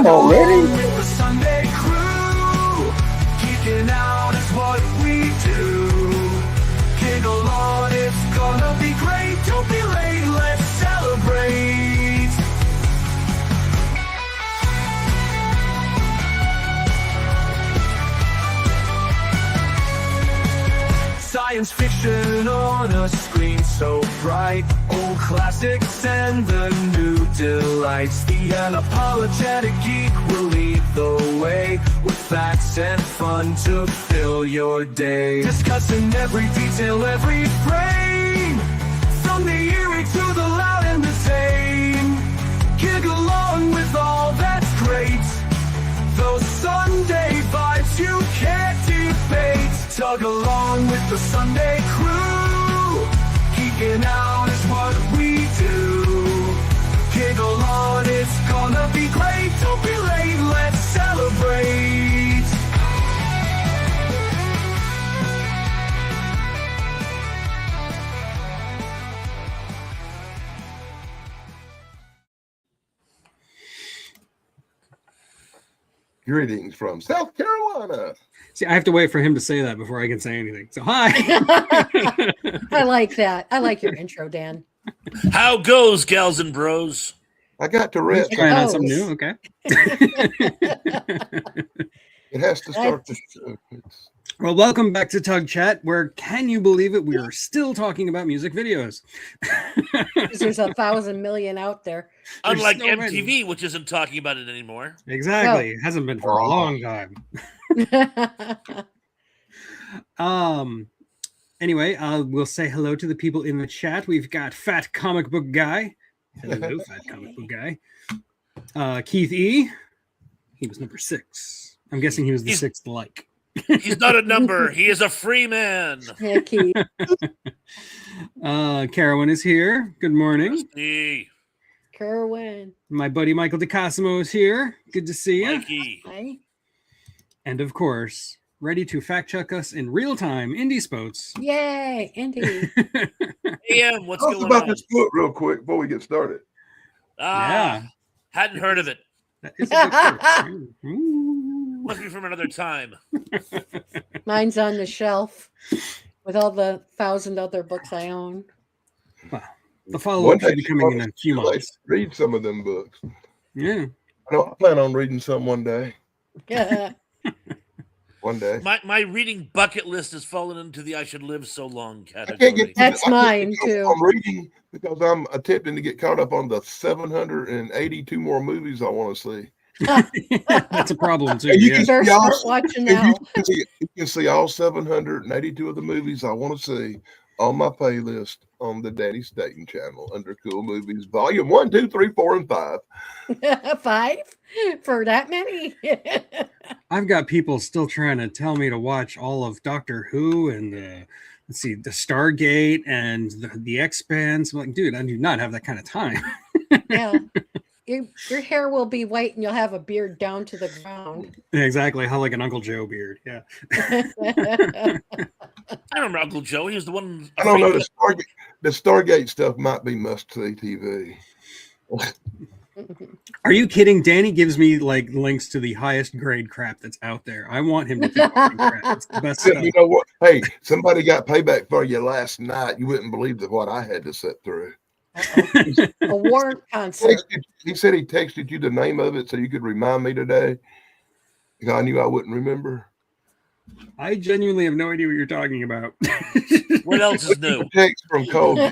home already? With the Sunday crew, geeking out is what we do. Giggle on, it's gonna be great. Don't be late, let's celebrate. Science fiction on a screen so bright. Old classics and the new delights. The Unapologetic Geek will lead the way, with facts and fun to fill your day. Discussing every detail, every frame, from the eerie to the loud and the tame. Gig along with all that's great. Those Sunday vibes you can't debate. Tug along with the Sunday crew. Geeking out is what we do. Giggle on, it's gonna be great. Don't be late, let's celebrate. Greetings from South Carolina. See, I have to wait for him to say that before I can say anything. So, hi. I like that. I like your intro, Dan. How goes, gals and bros? I got to rest. Trying out something new, okay. It has to start the show. Well, welcome back to Tug Chat, where, can you believe it, we are still talking about music videos. There's 1,000 million out there. Unlike so MTV, many. which isn't talking about it anymore. Exactly. It hasn't been for a long time. Anyway, we'll say hello to the people in the chat. We've got Fat Comic Book Guy. Hello, Fat Comic Book Guy. Keith E. He was number 6. I'm guessing he was the 6th like. He's not a number. He is a free man. Yeah, Keith. Carowin is here. Good morning. Rusty, Kerwin. My buddy Michael DeCosimo is here. Good to see you. Mikey. Hi. And of course, ready to fact check us in real time, Indie Spoats. Yay, Andy. AM, what's Talk going about on? this book real quick before we get started. Yeah. Hadn't heard of it. That is a good book. Ooh. Must be from another time. Mine's on the shelf with all the 1,000 other books I own. Well, the follow-up should be coming in a few Like, months. read some of them books. Yeah. I know I plan on reading some one day. Yeah. One day. My reading bucket list has fallen into the I should live so long I can't category. get That's mine, too. I'm reading because I'm attempting to get caught up on the 782 more movies I want to see. That's a problem too. And you Yeah. can Better see all- start watching and now. you can see all 782 of the movies I want to see on my playlist on the Daddy Staten channel under Cool Movies, Volume 1, 2, 3, 4, and 5. 5 for that many. I've got people still trying to tell me to watch all of Doctor Who and let's see, the Stargate and the Expanse. I'm like, dude, I do not have that kind of time. Yeah. Your hair will be white and you'll have a beard down to the ground. Exactly, how like an Uncle Joe beard. Yeah. I remember Uncle Joe. He was the one. I don't know. The Stargate stuff might be must-see TV. Are you kidding? Danny gives me like links to the highest grade crap that's out there. I want him to keep watching crap. It's the best stuff. You know what? Hey, somebody got payback for you last night. You wouldn't believe what I had to sit through. A war concert. He said he texted you the name of it so you could remind me today. Because I knew I wouldn't remember. I genuinely have no idea what you're talking about. What else is new? Text from Goldie.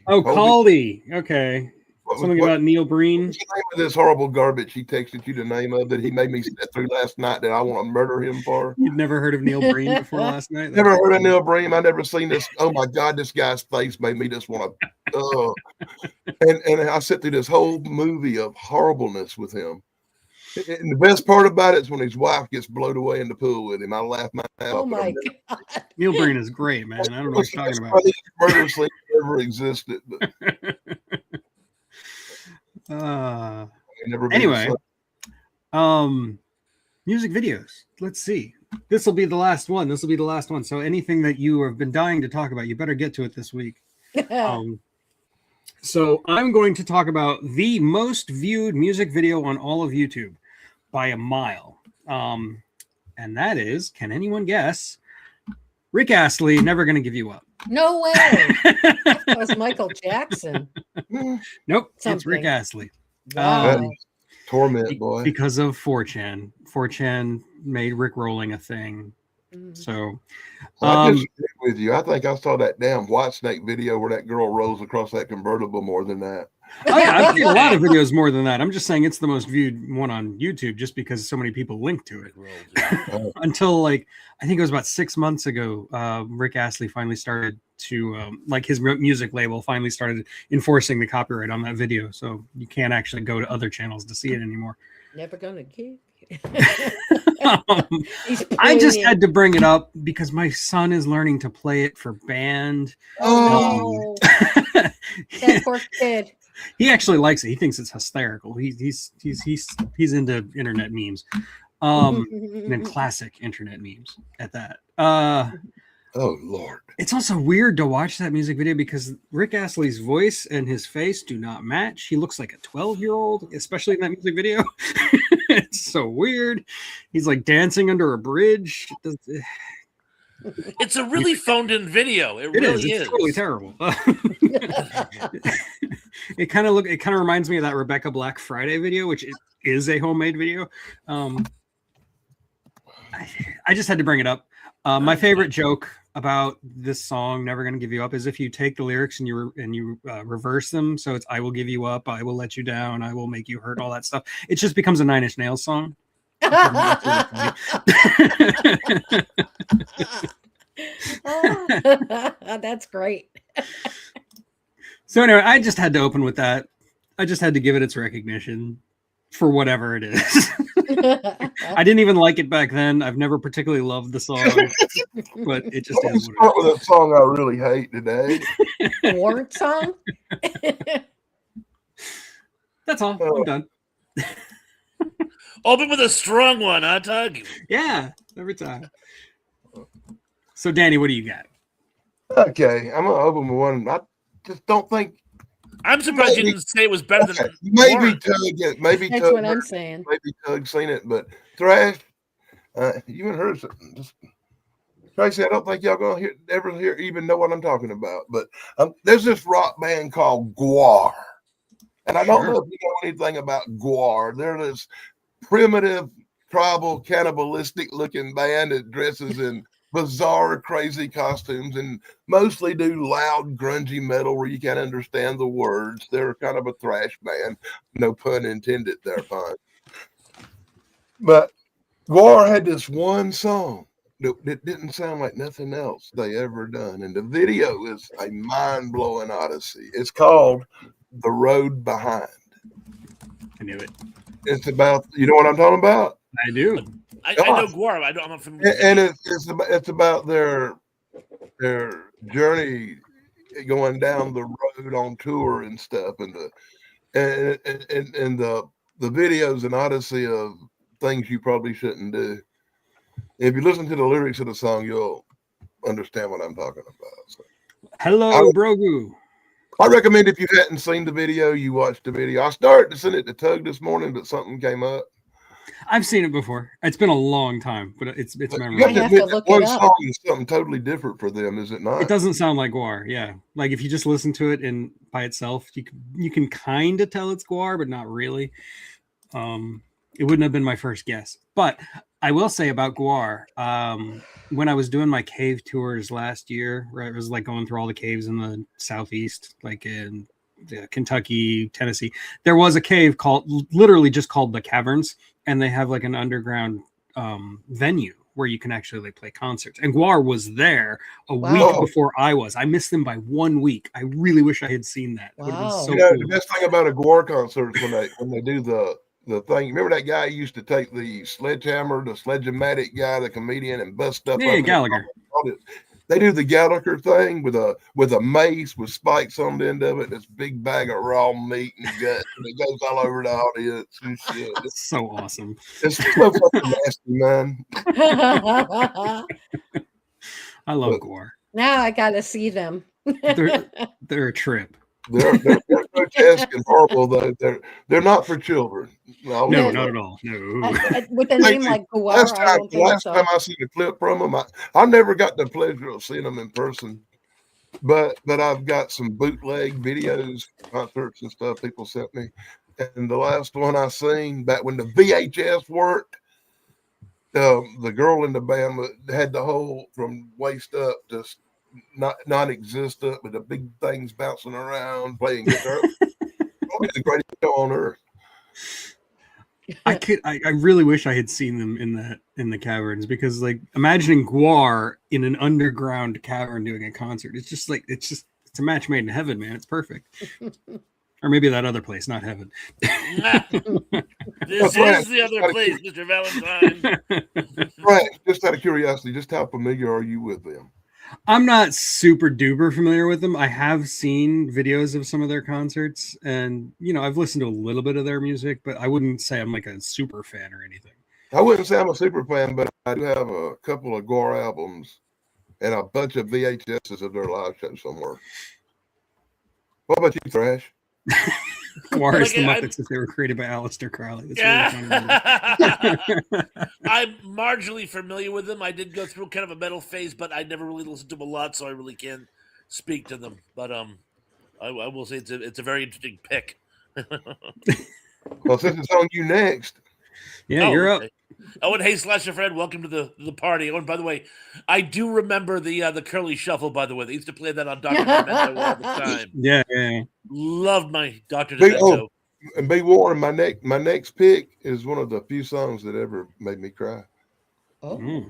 Oh, Caldy. Okay. Something about Neil Breen. What's the name of this horrible garbage he texted you the name of that he made me sit through last night that I want to murder him for? You've never heard of Neil Breen before last night? Never heard of Neil Breen. I never seen this. Oh my God, this guy's face made me just want to. And I sit through this whole movie of horribleness with him. And the best part about it is when his wife gets blown away in the pool with him. I laugh my ass off. Oh my God. Neil Breen is great, man. I don't know what you're talking about. Funniest murder scene that ever existed. But Anyway, music videos. Let's see. This will be the last one. So anything that you have been dying to talk about, you better get to it this week. So I'm going to talk about the most viewed music video on all of YouTube by a mile. And that is, can anyone guess? Rick Astley, Never Gonna Give You Up. No way. That was Michael Jackson. Nope, it's Something. Rick Astley. Wow. Torment, boy. Because of 4chan. 4chan made Rick rolling a thing. So I disagree with you. I think I saw that damn Whitesnake video where that girl rolls across that convertible more than that. Oh yeah, I've seen a lot of videos more than that. I'm just saying it's the most viewed one on YouTube just because so many people link to it. Until like I think it was about 6 months ago, Rick Astley finally started to like his music label finally started enforcing the copyright on that video, so you can't actually go to other channels to see it anymore. Never gonna give. I just had to bring it up because my son is learning to play it for band. Oh, that poor kid. He actually likes it. He thinks it's hysterical. He's into internet memes, and classic internet memes at that. Oh Lord! It's also weird to watch that music video because Rick Astley's voice and his face do not match. He looks like a 12-year-old, especially in that music video. It's so weird. He's like dancing under a bridge. It's a really phoned-in video. It really is. It's totally terrible. It kind of reminds me of that Rebecca Black Friday video, which is a homemade video. I just had to bring it up. My favorite joke about this song, Never Gonna Give You Up, is if you take the lyrics and you reverse them. So it's I will give you up, I will let you down, I will make you hurt, all that stuff. It just becomes a Nine Inch Nails song. That's great. So anyway, I just had to open with that. I just had to give it its recognition for whatever it is. I didn't even like it back then. I've never particularly loved the song, but it just is. Start with a song I really hate today. Warrant song. That's all. I'm done. Open with a strong one, huh, Tug? Yeah, every time. So, Danny, what do you got? Okay, I'm gonna open with one. I just don't think. I'm surprised you didn't say it was better than maybe Warrant. Tug. Maybe That's Tug, what I'm saying. Maybe Tug seen it, but Thrash. You haven't heard something. Just Tracy, I don't think y'all gonna even know what I'm talking about. But there's this rock band called Gwar, and I don't know if you know anything about Gwar. They're this primitive, tribal, cannibalistic-looking band that dresses in bizarre, crazy costumes and mostly do loud, grungy metal where you can't understand the words. They're kind of a thrash band. No pun intended there, pun. But Gwar had this one song that didn't sound like nothing else they ever done. And the video is a mind-blowing odyssey. It's called The Road Behind. I knew it. It's about, you know what I'm talking about? I do. I know Gwar. I'm not familiar. And it's about their journey going down the road on tour and stuff, and the video's an odyssey of things you probably shouldn't do. If you listen to the lyrics of the song, you'll understand what I'm talking about. So, hello, Brogu. I recommend if you hadn't seen the video, you watch the video. I started to send it to Tug this morning, but something came up. I've seen it before. It's been a long time, but it's memorable. You have to admit, look one it up. song is something totally different for them, is it not? It doesn't sound like Gwar, yeah. Like if you just listen to it by itself, you can kind of tell it's Gwar, but not really. It wouldn't have been my first guess. But I will say about Gwar, when I was doing my cave tours last year, where I was like going through all the caves in the southeast, like in Kentucky, Tennessee, there was a cave literally just called the Caverns, and they have like an underground venue where you can actually like play concerts. And Gwar was there a week before I was. I missed them by 1 week. I really wish I had seen that. It would have been so cool. The best thing about a Gwar concert is when they do the thing. Remember that guy who used to take the sledgehammer, the sledge-o-matic guy, the comedian, and bust stuff Yeah, up? Gallagher. They do the Gallagher thing with a mace with spikes on the end of it, this big bag of raw meat and guts, and it goes all over the audience and shit. It's so awesome. It's so fucking nasty, man. I love Gwar. Now I got to see them. They're a trip. They're grotesque and horrible, though. They're not for children. No, Yeah. not at all. No. With a name like Guar, I don't think Last so. time I seen a clip from them, I never got the pleasure of seeing them in person, but I've got some bootleg videos, concerts and stuff people sent me. And the last one I seen back when the VHS worked, the girl in the band had the whole from waist up just non-existent with the big things bouncing around playing guitar. Probably the greatest show on earth. I really wish I had seen them in the caverns, because like imagining Guar in an underground cavern doing a concert, it's a match made in heaven, man. It's perfect. Or maybe that other place, not heaven. This is the other place, Mr. Valentine. Right. Just out of curiosity, just how familiar are you with them? I'm not super duper familiar with them. I have seen videos of some of their concerts, and I've listened to a little bit of their music, but I wouldn't say I'm like a super fan or anything. I wouldn't say I'm a super fan, but I do have a couple of Gore albums and a bunch of VHSs of their live show somewhere. What about you, Thrash? Guar is the Muppets if they were created by Aleister Crowley. That's really I'm marginally familiar with them. I did go through kind of a metal phase, but I never really listened to them a lot, so I really can't speak to them. But I will say it's a very interesting pick. Well, since it's on you next. Yeah, you're up. Oh, and hey, Slasher Fred, welcome to the party. Oh, and by the way, I do remember the Curly Shuffle. By the way, they used to play that on Dr. Demento all the time. Yeah. Loved my Dr. Demento. And be warned, my next pick is one of the few songs that ever made me cry. Oh.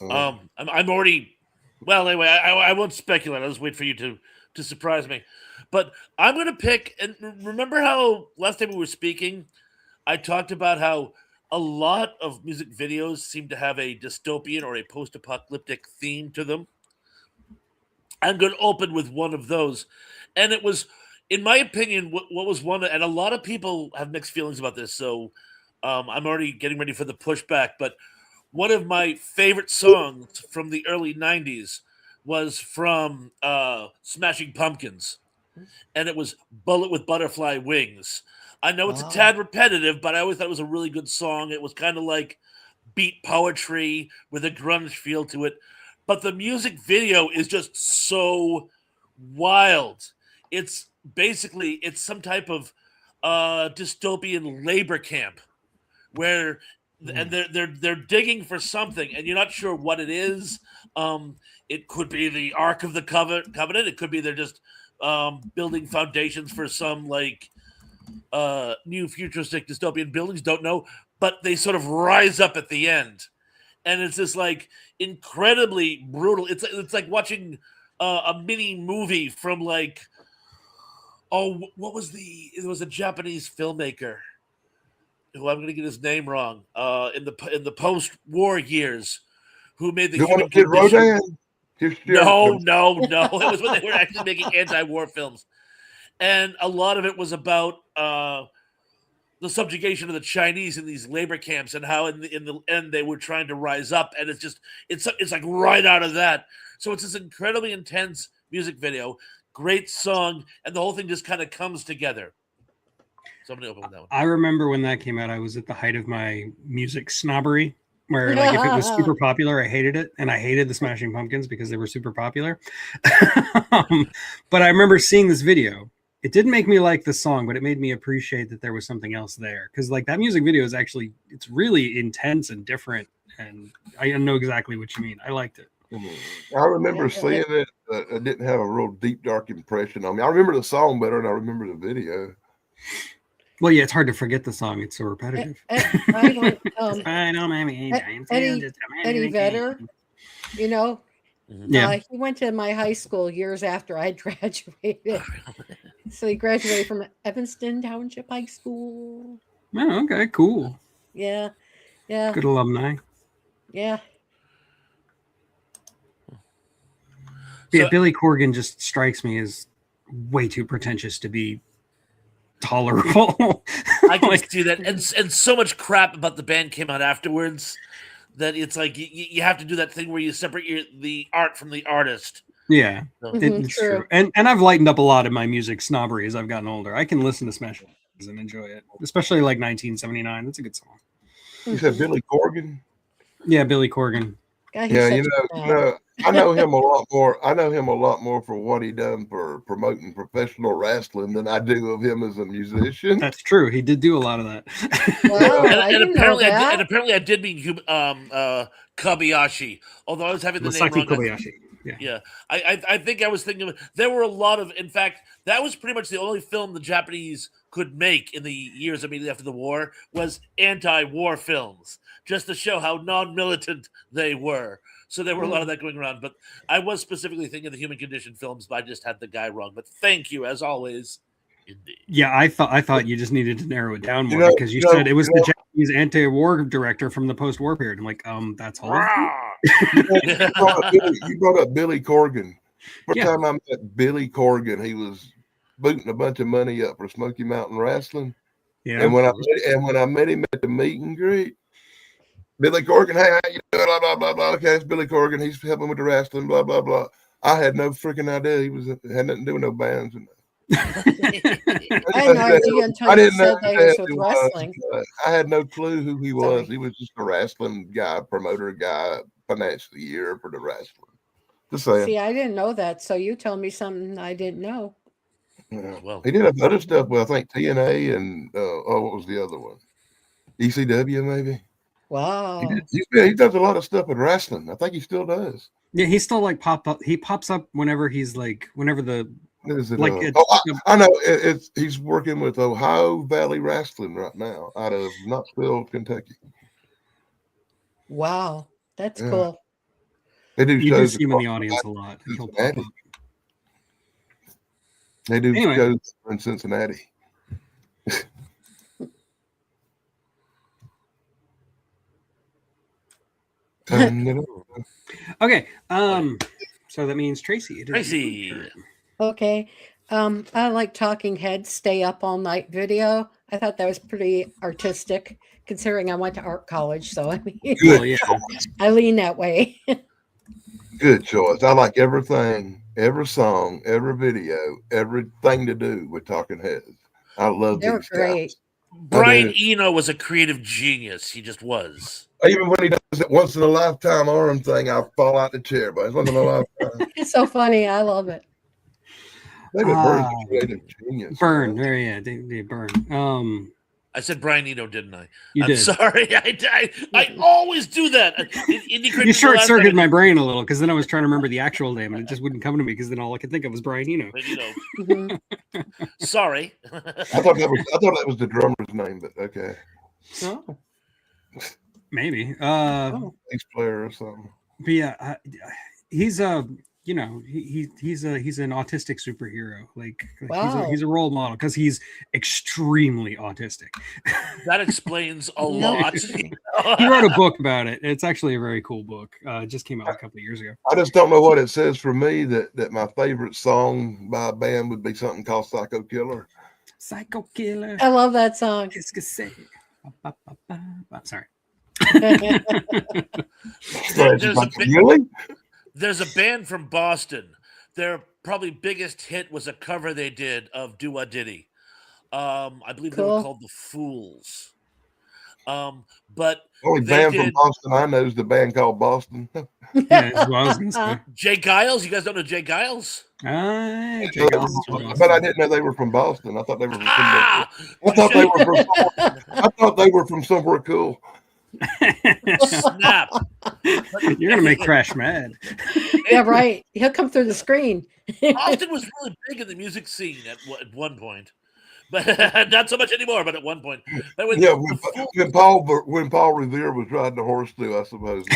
I'm already. Well, anyway, I won't speculate. I'll just wait for you to surprise me. But I'm going to pick. And remember how last time we were speaking, I talked about how a lot of music videos seem to have a dystopian or a post-apocalyptic theme to them. I'm going to open with one of those. And it was, in my opinion, what was one, and a lot of people have mixed feelings about this, so I'm already getting ready for the pushback, but one of my favorite songs from the early 90s was from Smashing Pumpkins, and it was Bullet with Butterfly Wings. I know it's a tad repetitive, but I always thought it was a really good song. It was kind of like beat poetry with a grunge feel to it. But the music video is just so wild. It's some type of dystopian labor camp where and they're digging for something, and you're not sure what it is. It could be the Ark of the Covenant. It could be they're just building foundations for some like new futuristic dystopian buildings, don't know, but they sort of rise up at the end, and it's this like incredibly brutal. It's like watching a mini movie from like it was a Japanese filmmaker who I'm going to get his name wrong in the post-war years, who made the Human Kid Rodan? No. It was when they were actually making anti-war films. And a lot of it was about the subjugation of the Chinese in these labor camps, and how in the end they were trying to rise up. And it's like right out of that. So it's this incredibly intense music video, great song, and the whole thing just kind of comes together. So I'm gonna open with that one. I remember when that came out, I was at the height of my music snobbery, where like if it was super popular, I hated it, and I hated the Smashing Pumpkins because they were super popular. But I remember seeing this video. It didn't make me like the song, but it made me appreciate that there was something else there. Because like that music video is actually, it's really intense and different, and I know exactly what you mean. I liked it. I remember seeing it. It didn't have a real deep, dark impression on me. I remember the song better than I remember the video. Well, yeah, it's hard to forget the song. It's so repetitive. Eddie Vedder, Yeah. he went to my high school years after I graduated. So he graduated from Evanston Township High School. Oh, okay, cool. Yeah. Good alumni. Yeah. Yeah, Billy Corgan just strikes me as way too pretentious to be tolerable. I can see that, and so much crap about the band came out afterwards that it's like you have to do that thing where you separate the art from the artist. Yeah, So, it's true. And I've lightened up a lot of my music snobbery as I've gotten older. I can listen to Smash and enjoy it, especially like 1979. That's a good song. You said Billy Corgan? Yeah, Billy Corgan. God, Yeah, he's I know him a lot more. I know him a lot more for what he done for promoting professional wrestling than I do of him as a musician. That's true. He did do a lot of that. Wow, I and didn't know apparently, that. I did mean Kobayashi. Although I was having the name Masaki wrong. Kobayashi. Yeah, I think I was thinking there were a lot of. In fact, that was pretty much the only film the Japanese could make in the years immediately after the war was anti-war films, just to show how non-militant they were. So there were a lot of that going around. But I was specifically thinking of the Human Condition films, but I just had the guy wrong. But thank you, as always. Indeed. Yeah, I thought you just needed to narrow it down more because you said it was the Japanese anti-war director from the post-war period. I'm like, that's all. You brought up Billy Corgan. First Yeah. time I met Billy Corgan, he was booting a bunch of money up for Smoky Mountain Wrestling. Yeah. And when I met him at the meet and greet, Billy Corgan, hey, how you doing? Blah, blah, blah, blah. Okay, it's Billy Corgan. He's helping with the wrestling, blah, blah, blah. I had no freaking idea had nothing to do with no bands. I had no idea until you said that he was with wrestling. I had no clue who he was. He was just a wrestling guy, promoter guy, finance of the year for the wrestling. Just saying. See, I didn't know that, so you told me something I didn't know. Yeah. Well, he did other stuff with, I think, TNA and what was the other one? ECW, maybe. Wow. He does a lot of stuff with wrestling. I think he still does. Yeah, he still like he pops up whenever the I know he's working with Ohio Valley Wrestling right now out of Knoxville, Kentucky. Wow, that's cool. They do you shows do see him in the audience a lot. He'll pop up. They do shows in Cincinnati. Okay. So that means Tracy. Tracy. Okay. I like Talking Heads Stay Up All Night video. I thought that was pretty artistic, considering I went to art college. So I mean, I lean that way. Good choice. I like everything, every song, every video, everything to do with Talking Heads. I love They're these great. guys. Brian Eno was a creative genius. He just was. Even when he does it once in a lifetime arm thing, I'll fall out the chair, but it's once in a lifetime. It's so funny. I love it. David Byrne's a creative genius. Byrne, David Byrne. I said Brian Eno, didn't I? You did. Sorry. I always do that. You short-circuited my brain a little because then I was trying to remember the actual name and it just wouldn't come to me because then all I could think of was Brian Eno. Sorry. I thought that was the drummer's name, but okay. Oh. Maybe. Bass player or something. But yeah, he's he's an autistic superhero. Like he's a role model because he's extremely autistic. That explains a lot. He wrote a book about it. It's actually a very cool book. It just came out a couple of years ago. I just don't know what it says for me that my favorite song by a band would be something called Psycho Killer. Psycho Killer. I love that song. Sorry. There's a band from Boston. Their probably biggest hit was a cover they did of Do Wah Diddy. I believe they were called The Fools. But only band from Boston I know is the band called Boston. Yeah, that's what I was gonna say. Jay Giles. You guys don't know Jay Giles? Jay Giles but I didn't know they were from Boston. I thought they were from I thought they were from somewhere cool. Snap. You're gonna make Crash mad. Yeah, right. He'll come through the screen. Austin was really big in the music scene at one point, but not so much anymore. But at one point, when Paul Revere was riding the horse through, I suppose.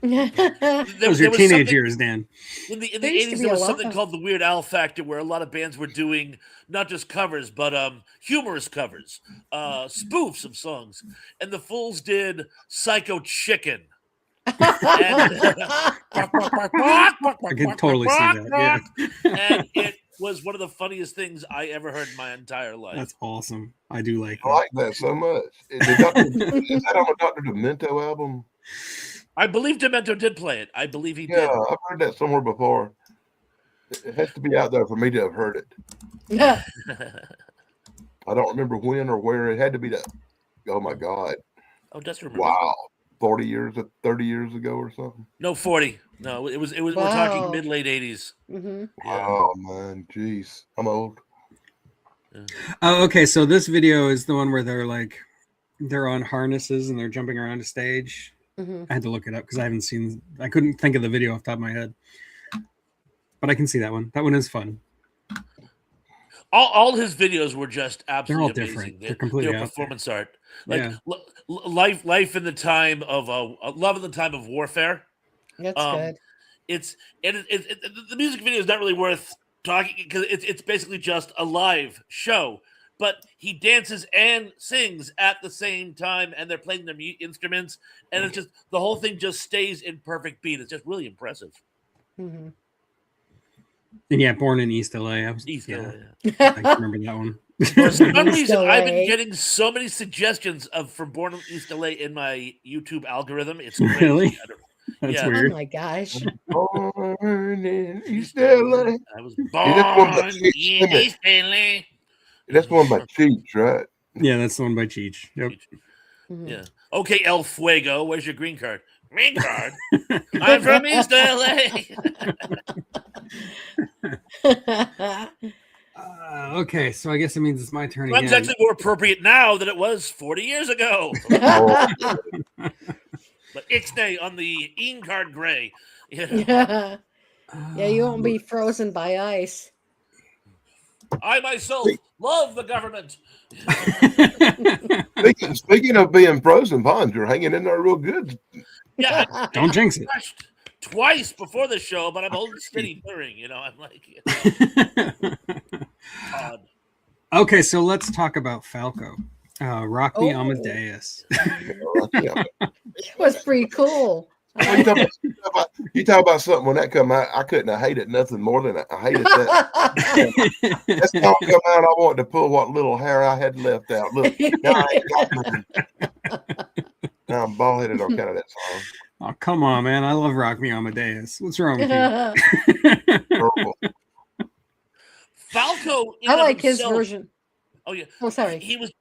Those are your teenage years, Dan. In the 80s, there was something called the Weird Al Factor, where a lot of bands were doing not just covers, but humorous covers, spoofs of songs. And the Fools did Psycho Chicken. I can totally see that. Yeah. And it was one of the funniest things I ever heard in my entire life. That's awesome. I do like that. I like that so much. Is that on the Dr. Demento album? I believe Demento did play it. I believe he did. Yeah, I've heard that somewhere before. It has to be out there for me to have heard it. Yeah. I don't remember when or where. It had to be that. Oh my God! Oh, just remember. Wow, 30 years ago or something. No, 40. No, it was. We're Wow. talking mid late 80s. Mm-hmm. Yeah. Oh man, jeez, I'm old. Oh, okay. So this video is the one where they're on harnesses and they're jumping around a stage. Mm-hmm. I had to look it up because I couldn't think of the video off the top of my head. But I can see that one. That one is fun. All his videos were just absolutely all amazing. different. They're completely Their out performance art, like Yeah. life in the time of love in the time of warfare. That's good. The music video is not really worth talking because it's basically just a live show. But he dances and sings at the same time, and they're playing their instruments, and it's just the whole thing just stays in perfect beat. It's just really impressive. Mm-hmm. And yeah, Born in East LA. I remember that one. For some East reason, LA. I've been getting so many suggestions from Born in East LA in my YouTube algorithm. It's crazy. Really? That's Oh weird. my gosh. Born in East LA. I was that's one by born Cheech, in isn't it? East LA. That's one by Cheech, right? Yeah, that's the one by Cheech. Yep. Mhm. Yeah. Okay, El Fuego, where's your green card? Green card? I'm from East LA. Okay, so I guess it means it's my turn That's again. actually more appropriate now than it was 40 years ago. Oh, But Ixnay on the Ian card gray. Yeah. Yeah. Yeah, you won't be frozen by ice. I myself love the government. speaking of being frozen, Vons, you're hanging in there real good. Yeah. Don't jinx it. Crushed twice before the show, but I'm holding steady during. I'm like, odd. Okay, so let's talk about Falco. Rock Me Oh. Amadeus. It was pretty cool. You talk about something when that come out, I couldn't have hated nothing more than I hated that. That song come out, I wanted to pull what little hair I had left out. Look, now I ain't got nothing. Now I'm bald headed on kind of that song. Oh, come on, man. I love Rock Me Amadeus. What's wrong with you? Horrible. Falco. I like his version. Oh yeah. Oh, sorry. He was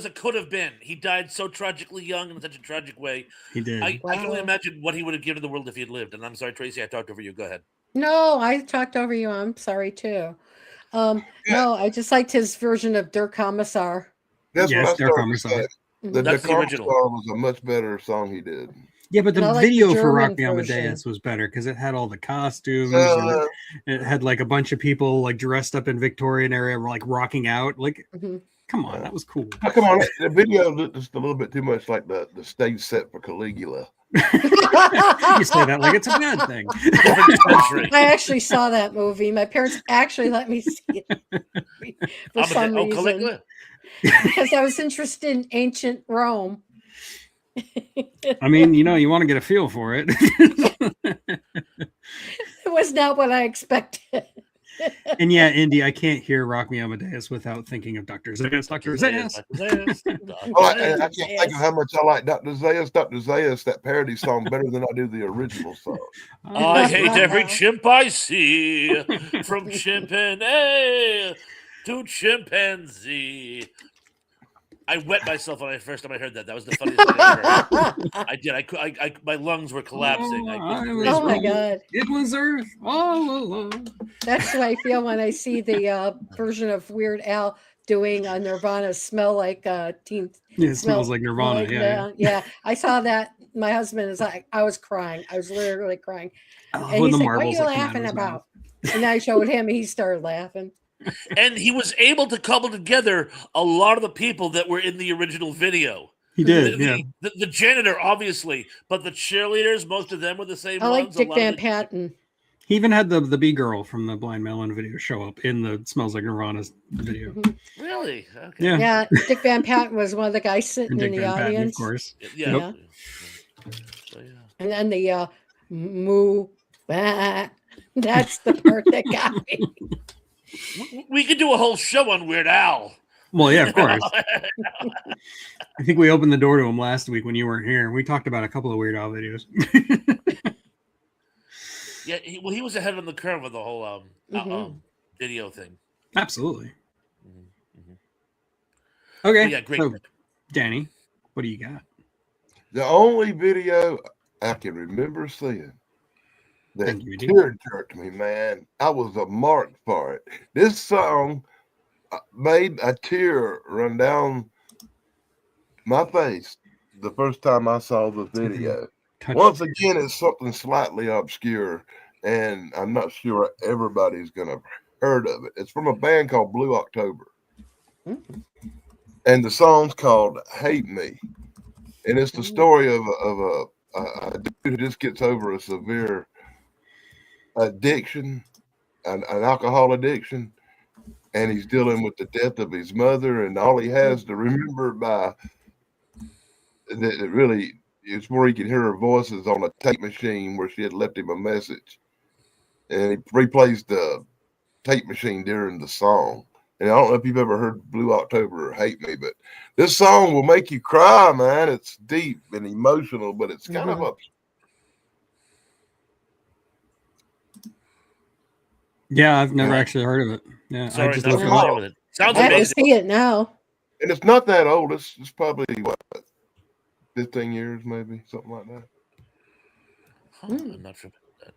a could have been. He died so tragically young in such a tragic way. He did. I can only Wow. imagine what he would have given the world if he had lived. And I'm sorry, Tracy, I talked over you. Go ahead. No, I talked over you. I'm sorry too. No, I just liked his version of Der Kommissar. That's Yes, what I Der started Kommissar. to say. The That's the Car original. Star was a much better song he did. Yeah, but And I the like the video for Rock German Me version. Amadeus was better because it had all the costumes. And it had like a bunch of people like dressed up in Victorian era, like rocking out. Like, Mhm. come on, that was cool. Oh, come on, the video looked just a little bit too much like the stage set for Caligula. You say that like it's a bad thing. Different century. I actually saw that movie. My parents actually let me see it for some reason Caligula? because I was interested in ancient Rome. I mean, you want to get a feel for it. It was not what I expected. And yeah, Indy, I can't hear Rock Me Amadeus without thinking of Dr. Zayas. Dr. Zayas. Oh, I can't think of how much I like Dr. Zayas. Dr. Zayas, that parody song, better than I do the original song. I hate every chimp I see, from chimpanzee to chimpanzee. I wet myself when first time I heard that. That was the funniest thing I ever heard. I did. My lungs were collapsing. Oh my God. It was Earth all along. That's how I feel when I see the version of Weird Al doing Nirvana "Smell Like Teen." Yeah, it smells like Nirvana. Yeah. I saw that. My husband is like, I was crying. I was literally crying. Oh, And when he's the like, "What are marbles you that come out of laughing his about?" mouth. And I showed him. He started laughing. And he was able to cobble together a lot of the people that were in the original video. He did, yeah. The janitor, obviously, but the cheerleaders, most of them were the same I like ones. Dick Van Patten. He even had the B girl from the Blind Melon video show up in the Smells Like Nirvana video. Really? Okay. Yeah. Yeah, Dick Van Patten was one of the guys sitting And in Dick the Van Patten, audience. of course. Yeah. Yeah. So, yeah. And then the moo. Bah, that's the part that got me. We could do a whole show on Weird Al. Well, yeah, of course. I think we opened the door to him last week when you weren't here. We talked about a couple of Weird Al videos. Yeah, he was ahead on the curve with the whole video thing. Absolutely. Mm-hmm. Okay. But yeah, great. So, Danny, what do you got? The only video I can remember seeing that tear-jerked me, man. I was a mark for it. This song made a tear run down my face the first time I saw the video. Once again, it's something slightly obscure, and I'm not sure everybody's going to have heard of it. It's from a band called Blue October. And the song's called Hate Me. And it's the story of a dude who just gets over a severe addiction, an alcohol addiction, and he's dealing with the death of his mother, and all he has to remember by that really is where he can hear her voices on a tape machine where she had left him a message, and he replays the tape machine during the song. And I don't know if you've ever heard Blue October or Hate Me, but this song will make you cry, man. It's deep and emotional, but it's kind of a Yeah, I've never actually heard of it. Yeah, sorry, I just not familiar with it. Sounds I have to amazing. see it now. And it's not that old. It's probably what, 15 years, maybe something like that. I'm not familiar with that.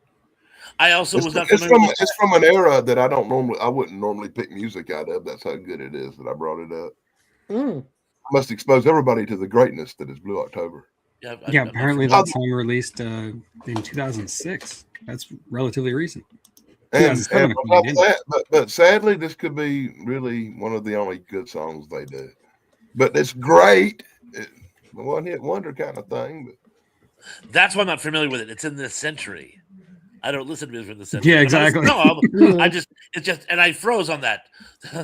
I also was not It's familiar with it's from an era that I wouldn't normally pick music out of. That's how good it is that I brought it up. I must expose everybody to the greatness that is Blue October. Yeah, apparently that song released in 2006. That's relatively recent. But sadly, this could be really one of the only good songs they do. But it's great. One hit wonder kind of thing. But that's why I'm not familiar with it. It's in this century. I don't listen to music from the century. Yeah, exactly. It's just, and I froze on that.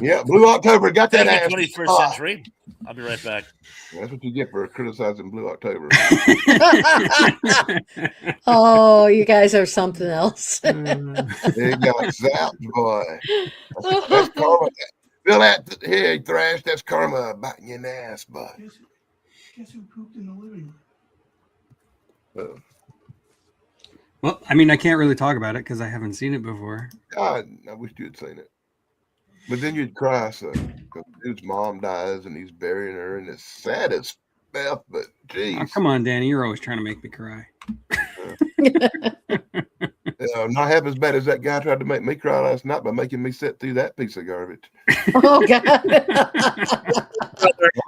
Yeah, Blue October got that ass. 21st century. I'll be right back. That's what you get for criticizing Blue October. Oh, you guys are something else. They got zapped, boy. That's karma. Feel that here, Thrash. That's karma biting your ass, boy. Guess who pooped in the living room? Well, I mean, I can't really talk about it because I haven't seen it before. God, I wish you had seen it. But then you'd cry, so because dude's mom dies and he's burying her, and it's sad as f. But geez, come on, Danny, you're always trying to make me cry. Not half as bad as that guy tried to make me cry last night by making me sit through that piece of garbage. Oh God! I'm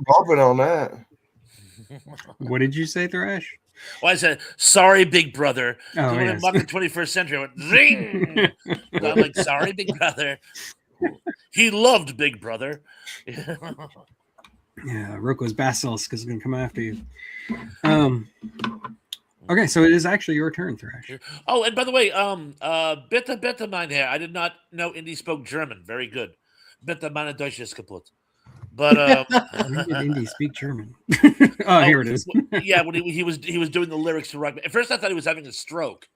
harping on that. What did you say, Thrash? Well, I said, sorry, big brother. Oh, when yes. I'm the 21st century, I went, zing! I'm like, sorry, big brother. He loved Big Brother. Yeah, Roko's basilisk is going to come after you. Okay, so it is actually your turn, Thrash. Oh, and by the way, bitte mein Herr, I did not know Indy spoke German. Very good. Bitte meine Deutsch ist kaputt. But when did Indy speak German? Here it is. Yeah, when he was doing the lyrics to Rock. At first, I thought he was having a stroke.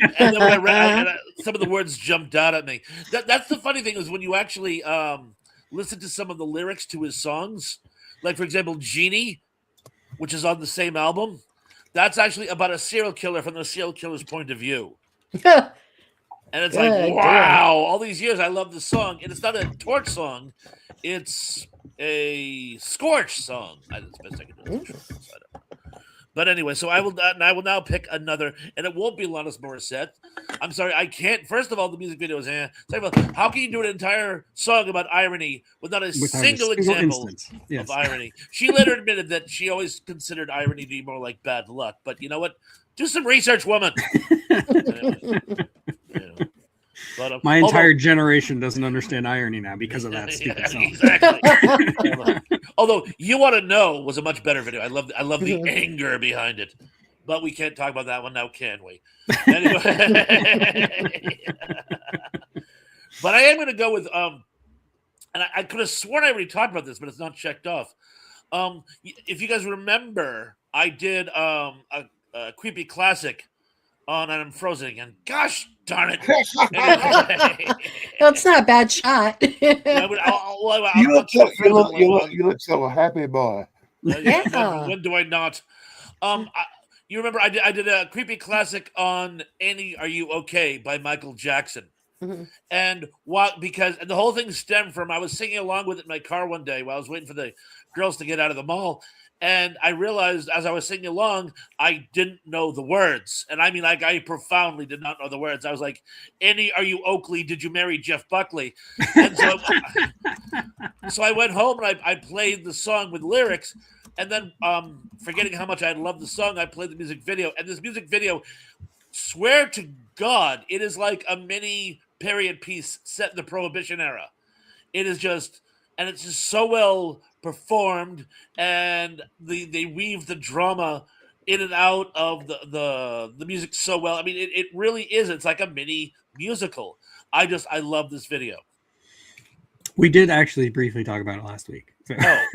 And then when I read, some of the words jumped out at me. That's the funny thing is when you actually listen to some of the lyrics to his songs, like for example, Genie, which is on the same album. That's actually about a serial killer from the serial killer's point of view. And it's like, wow, all these years I love this song. And it's not a torch song. It's a scorch song. That's the best I can do. But anyway, so I will now pick another, and it won't be Alanis Morissette. I'm sorry, I can't. First of all, the music video is Second of all, how can you do an entire song about irony without a single example of irony? She later admitted that she always considered irony to be more like bad luck. But you know what? Do some research, woman. But, my entire generation doesn't understand irony now because of that stupid song. Exactly. Although You Want to Know was a much better video. I love the anger behind it. But we can't talk about that one now, can we? Anyway. But I am going to go with and I could have sworn I already talked about this, but it's not checked off. If you guys remember, I did a creepy classic Oh, and I'm frozen again. Gosh darn it! Anyway. That's not a bad shot. You look so happy, boy. Yeah. When do I not? You remember I did a creepy classic on "Annie, Are You Okay" by Michael Jackson. Mhm. And because the whole thing stemmed from I was singing along with it in my car one day while I was waiting for the girls to get out of the mall. And I realized as I was singing along, I didn't know the words. And I mean, like, I profoundly did not know the words. I was like, Annie, are you Oakley? Did you marry Jeff Buckley? And so I went home and I played the song with lyrics. And then, forgetting how much I loved the song, I played the music video. And this music video, swear to God, it is like a mini period piece set in the Prohibition era. It is just, and it's just so well performed, and they weave the drama in and out of the music so well. I mean, it really is. It's like a mini musical. I love this video. We did actually briefly talk about it last week. So. Oh,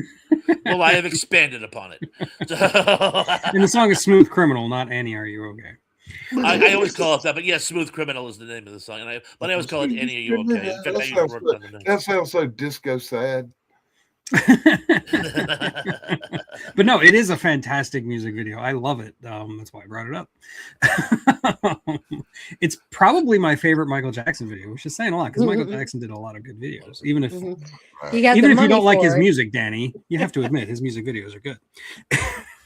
well, I have expanded upon it. And the song is "Smooth Criminal," not "Annie, Are You Okay." I always call it that, but yes, "Smooth Criminal" is the name of the song, but I always call it "Annie, Are You Okay?" In fact, that sounds so disco sad. But no, it is a fantastic music video. I love it. That's why I brought it up. It's probably my favorite Michael Jackson video, which is saying a lot because Michael Jackson did a lot of good videos. Even if you don't like his music, Danny, you have to admit his music videos are good.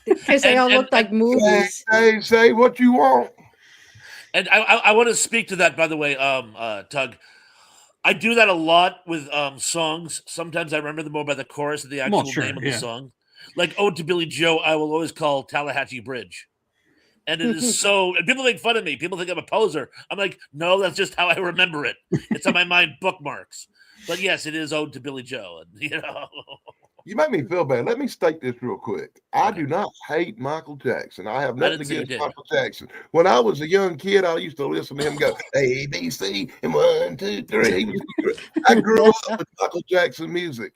Because they all look like movies. Say what you want. And I want to speak to that, by the way, Tug. I do that a lot with songs. Sometimes I remember them more by the chorus than the actual name of the song. Like "Ode to Billy Joe," I will always call Tallahatchie Bridge. And it is so, and people make fun of me. People think I'm a poser. I'm like, no, that's just how I remember it. It's on my mind bookmarks. But yes, it is "Ode to Billy Joe." And, You make me feel bad. Let me state this real quick. I do not hate Michael Jackson. I have nothing against Michael Jackson. When I was a young kid, I used to listen to him go A, B, C, and 1, 2, 3. I grew up with Michael Jackson music.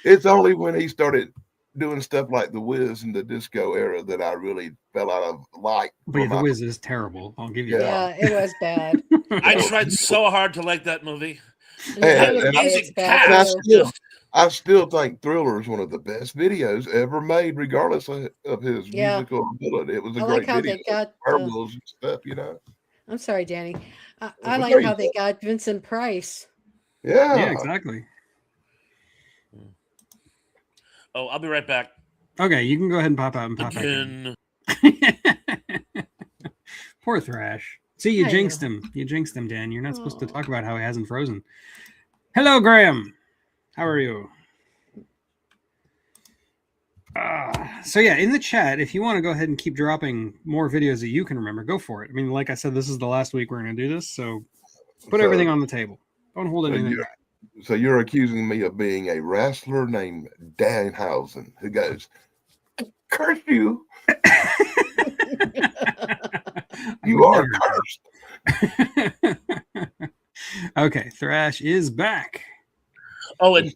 It's only when he started doing stuff like The Wiz and the disco era that I really fell out of like. But yeah, The Wiz is terrible. I'll give you Yeah, that. it was bad. I tried so hard to like that movie. I still think Thriller is one of the best videos ever made, regardless of his musical ability. It was a great video. And stuff, I'm sorry, Danny. I like how they got Vincent Price. Yeah, exactly. Oh, I'll be right back. Okay, you can go ahead and pop out and pop back in. Poor Thrash. See, you jinxed him. You jinxed him, Dan. You're not supposed to talk about how he hasn't frozen. Hello, Graham. How are you? So yeah, in the chat, if you want to go ahead and keep dropping more videos that you can remember, go for it. I mean, like I said, this is the last week we're going to do this, so put everything on the table. Don't hold anything back. So you're accusing me of being a wrestler named Danhausen who goes, "Curse you! You are cursed." Okay, Thrash is back. Oh, and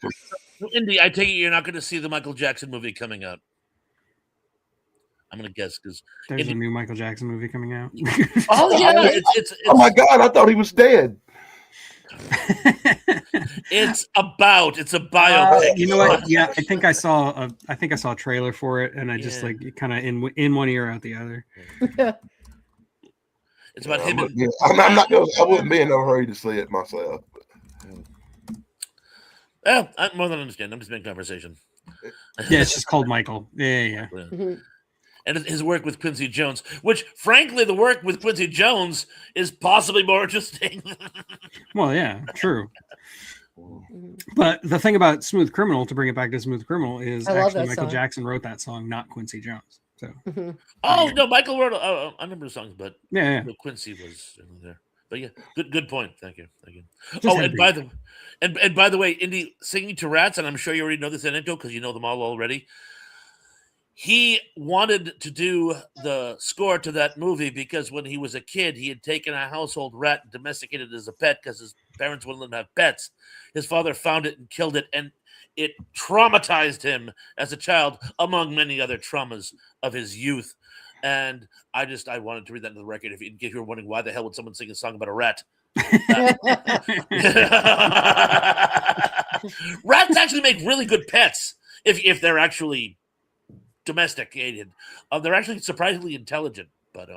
Indy, I take it you're not going to see the Michael Jackson movie coming out. I'm going to guess because there's a new Michael Jackson movie coming out. Oh yeah, it's oh my God! I thought he was dead. It's a biopic. You know what? Yeah, I think I saw a trailer for it, and I just like kind of in one ear out the other. It's about him. I'm not going. I wouldn't be in no hurry to see it myself. Well, I more than understand. I'm just making conversation. Yeah, it's just called Michael. Yeah. And his work with Quincy Jones, which, frankly, the work with Quincy Jones is possibly more interesting. Well, yeah, true. But the thing about "Smooth Criminal," to bring it back to "Smooth Criminal," is actually Michael Jackson wrote that song, not Quincy Jones. So. Oh no, Michael wrote a number of songs, but yeah. Quincy was there. But yeah, good point. Thank you. Oh, and by the way, Indy, singing to rats, and I'm sure you already know this anecdote because you know them all already. He wanted to do the score to that movie because when he was a kid, he had taken a household rat and domesticated it as a pet because his parents wouldn't let him have pets. His father found it and killed it, and it traumatized him as a child, among many other traumas of his youth. And I wanted to read that into the record. In case you were wondering why the hell would someone sing a song about a rat? Rats actually make really good pets if they're actually domesticated. They're actually surprisingly intelligent, but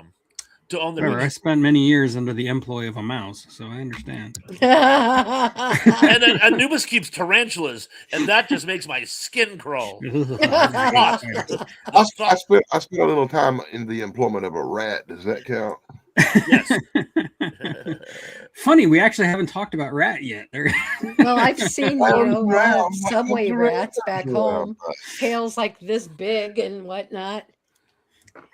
to own the I spent many years under the employ of a mouse, so I understand. And then Anubis keeps tarantulas, and that just makes my skin crawl. I spent a little time in the employment of a rat. Does that count? Yes. Funny, we actually haven't talked about rat yet. Well, I've seen subway rats back home, tails like this big and whatnot.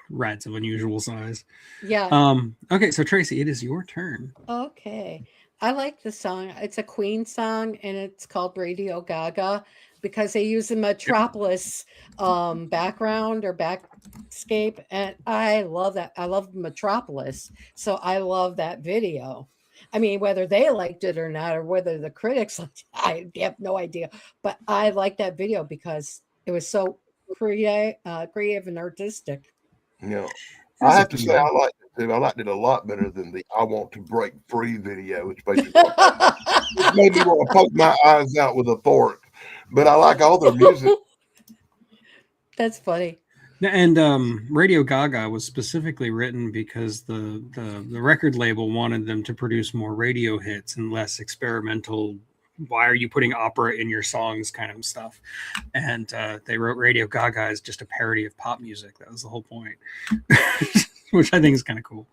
Rats of unusual size. Yeah. Okay, so Tracy, it is your turn. Okay. I like the song. It's a Queen song, and it's called Radio Gaga because they use the Metropolis background or backscape, and I love that. I love Metropolis, so I love that video. I mean, whether they liked it or not, or whether the critics liked it, I have no idea. But I like that video because it was so creative and artistic. Yeah, I have to say I liked it too. I liked it a lot better than the "I Want to Break Free" video, which basically made me want to poke my eyes out with a fork. But I like all their music. That's funny. And Radio Gaga was specifically written because the record label wanted them to produce more radio hits and less experimental. Why are you putting opera in your songs kind of stuff? And they wrote Radio Gaga as just a parody of pop music. That was the whole point, which I think is kind of cool.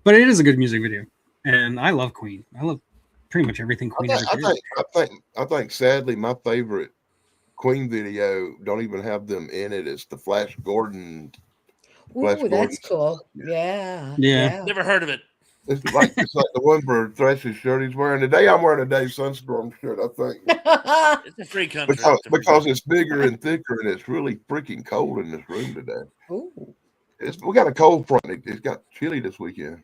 But it is a good music video. And I love Queen. I love pretty much everything Queen ever did. I think sadly, my favorite Queen video don't even have them in it. It's the Flash Gordon. Ooh, that's cool. Yeah. Never heard of it. It's like the one where Thresh's shirt he's wearing today. I'm wearing a Dave Sunstorm shirt, I think. It's a free country. Because it's bigger and thicker and it's really freaking cold in this room today. Ooh. We got a cold front. It's got chilly this weekend.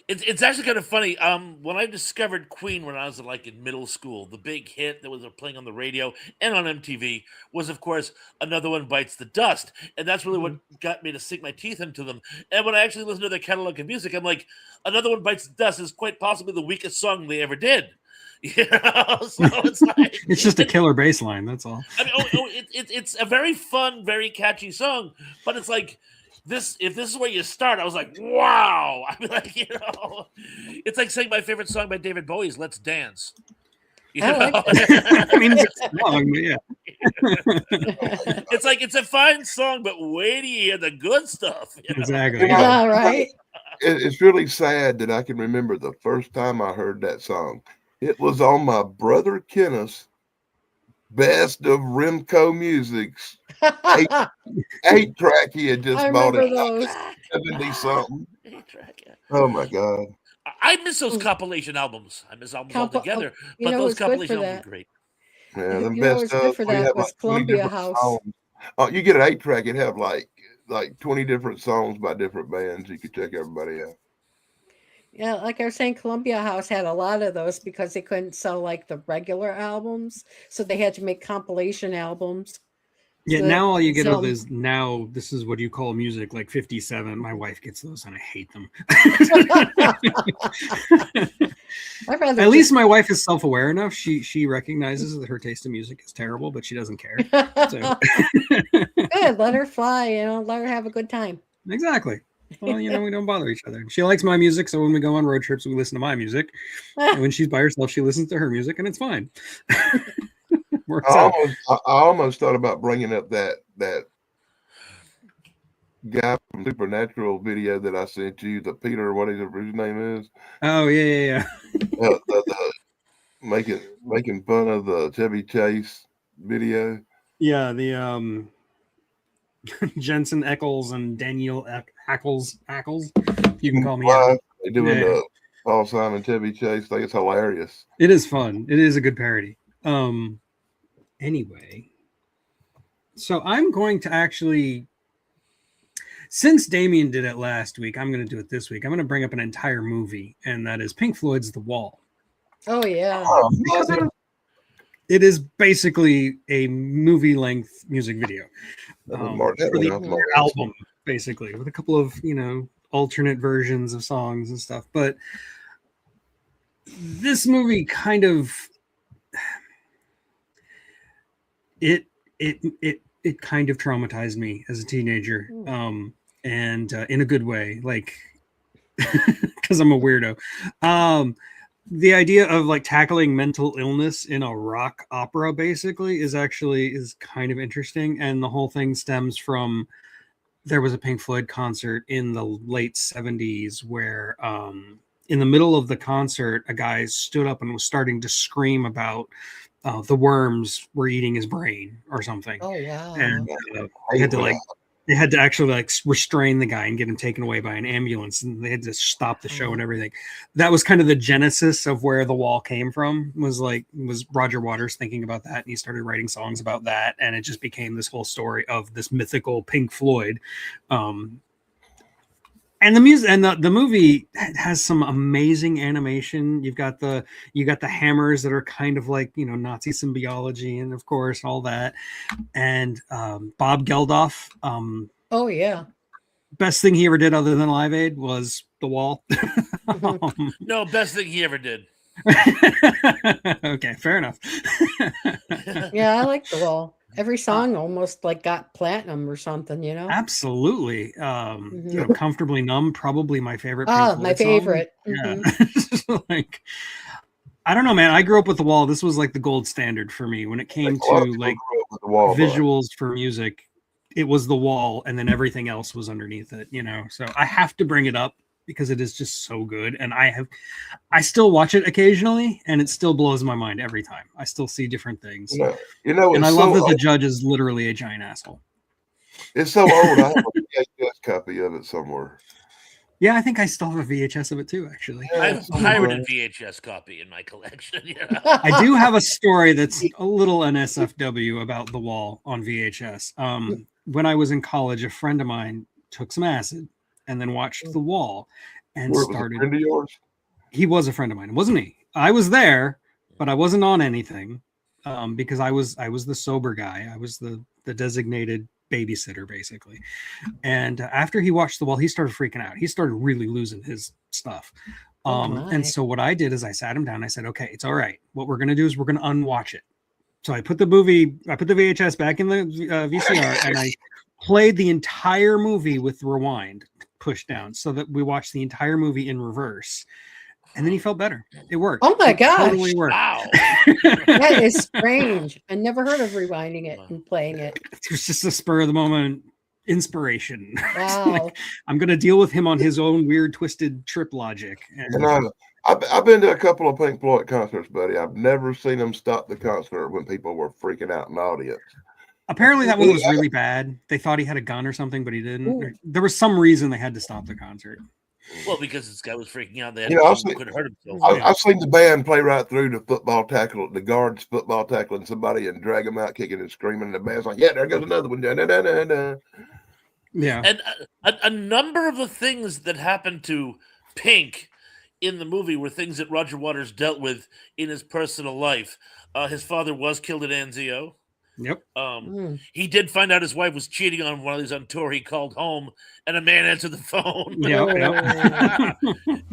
It's actually kind of funny. When I discovered Queen when I was in middle school, the big hit that was playing on the radio and on MTV was, of course, Another One Bites the Dust, and that's really what got me to sink my teeth into them. And when I actually listened to their catalog of music, I'm like, Another One Bites the Dust is quite possibly the weakest song they ever did. So it's like it's just a killer bass line. That's all. I mean, it's a very fun, very catchy song, but it's like. If this is where you start, I was like, wow. I mean, it's like saying my favorite song by David Bowie is "Let's Dance." I mean, it's a song, but yeah. It's a fine song, but wait till you hear the good stuff. Exactly. Yeah, right. It's really sad that I can remember the first time I heard that song. It was on my brother Kenneth's Best of Remco Music's 8-track. He had just bought it. 70 something. 8-track, yeah. Oh my God. I miss those compilation albums. I miss albums altogether. But those compilation albums are great. Yeah, the best of for that was Columbia House. Oh, you get an 8-track, it'd have like 20 different songs by different bands. You could check everybody out. Yeah, like I was saying, Columbia House had a lot of those because they couldn't sell like the regular albums, so they had to make compilation albums. Yeah, now all you get of is now this is what you call music, like 57. My wife gets those and I hate them. At least my wife is self-aware enough. She recognizes that her taste in music is terrible, but she doesn't care. So. Good, let her fly, let her have a good time. Exactly. Well, we don't bother each other. She likes my music, so when we go on road trips, we listen to my music. And when she's by herself, she listens to her music, and it's fine. I almost thought about bringing up that guy from Supernatural video that I sent you, the Peter, his name is. Oh yeah. Making fun of the Chevy Chase video. Yeah, the Jensen Ackles and Daniel Ackles. You can call me. They're doing the Paul Simon Chevy Chase thing. It's hilarious. It is fun. It is a good parody. Anyway, so I'm going to actually, since Damien did it last week, I'm going to do it this week. I'm going to bring up an entire movie, and that is Pink Floyd's The Wall. Oh, yeah. It is basically a movie-length music video for the album basically, with a couple of, alternate versions of songs and stuff. But this movie kind of it kind of traumatized me as a teenager, and in a good way, like because I'm a weirdo. The idea of like tackling mental illness in a rock opera basically is kind of interesting, and the whole thing stems from there was a Pink Floyd concert in the late 70s where in the middle of the concert a guy stood up and was starting to scream about the worms were eating his brain or something. Oh wow. And they had to actually like restrain the guy and get him taken away by an ambulance, and they had to stop the show and everything. That was kind of the genesis of where The Wall came from, was Roger Waters thinking about that, and he started writing songs about that, and it just became this whole story of this mythical Pink Floyd. And the music and the movie has some amazing animation. You've got the hammers that are kind of like, Nazi symbiology, and of course all that. And Bob Geldof. Oh yeah. Best thing he ever did other than Live Aid was The Wall. No, best thing he ever did. Okay, fair enough. Yeah, I like The Wall. Every song almost like got platinum or something, Absolutely. Comfortably Numb, probably my favorite. My favorite. Yeah. Like, I don't know, man. I grew up with The Wall. This was like the gold standard for me when it came to like visuals for music. It was The Wall, and then everything else was underneath it, So I have to bring it up because it is just so good, and I still watch it occasionally, and it still blows my mind every time. I still see different things. And I love that the judge is literally a giant asshole. It's so old. I have a VHS copy of it somewhere. Yeah, I think I still have a VHS of it too, actually. I have a pirated VHS copy in my collection. I do have a story that's a little NSFW about The Wall on VHS. When I was in college, a friend of mine took some acid and then watched The Wall and started. Was a friend of yours? He was a friend of mine. It wasn't me. I was there, but I wasn't on anything because I was the sober guy. I was the designated babysitter, basically. And after he watched The Wall, he started freaking out. He started really losing his stuff. And so what I did is I sat him down. I said, okay, it's all right. What we're going to do is we're going to unwatch it. So I put the VHS back in the VCR and I played the entire movie with rewind pushed down so that we watched the entire movie in reverse. And then he felt better. It worked. Oh my gosh. Totally worked. Wow. That is strange. I never heard of rewinding it and playing it. It was just a spur of the moment inspiration. Wow. Like, I'm going to deal with him on his own weird, twisted trip logic. And I've been to a couple of Pink Floyd concerts, buddy. I've never seen them stop the concert when people were freaking out in the audience. Apparently that one was really bad. They thought he had a gun or something, but he didn't. There was some reason they had to stop the concert. Well, because this guy was freaking out. They could hurt himself. I've seen the band play right through the guards football tackling somebody and drag them out, kicking and screaming. And the band's like, yeah, there goes another one. Da, da, da, da, da. Yeah. And a number of the things that happened to Pink in the movie were things that Roger Waters dealt with in his personal life. His father was killed at Anzio. Yep. He did find out his wife was cheating on him while he was on tour. He called home, and a man answered the phone. Yep.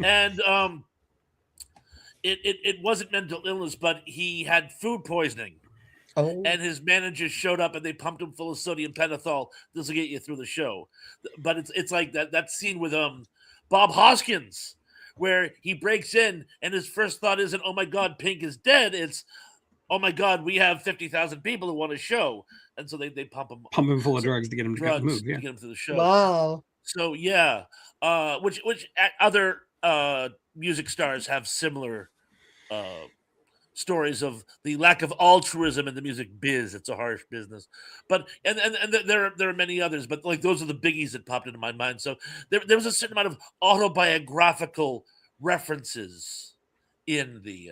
And it wasn't mental illness, but he had food poisoning. Oh. And his manager showed up, and they pumped him full of sodium pentothal. This will get you through the show. But it's like that scene with Bob Hoskins, where he breaks in, and his first thought isn't, "Oh my God, Pink is dead." It's, "Oh my God, we have 50,000 people who want a show," and so they pump him full of drugs to get him to move. Yeah. to get him through the show. Wow. So yeah, which other music stars have similar stories of the lack of altruism in the music biz. It's a harsh business, but and there are many others, but like those are the biggies that popped into my mind. So there was a certain amount of autobiographical references in the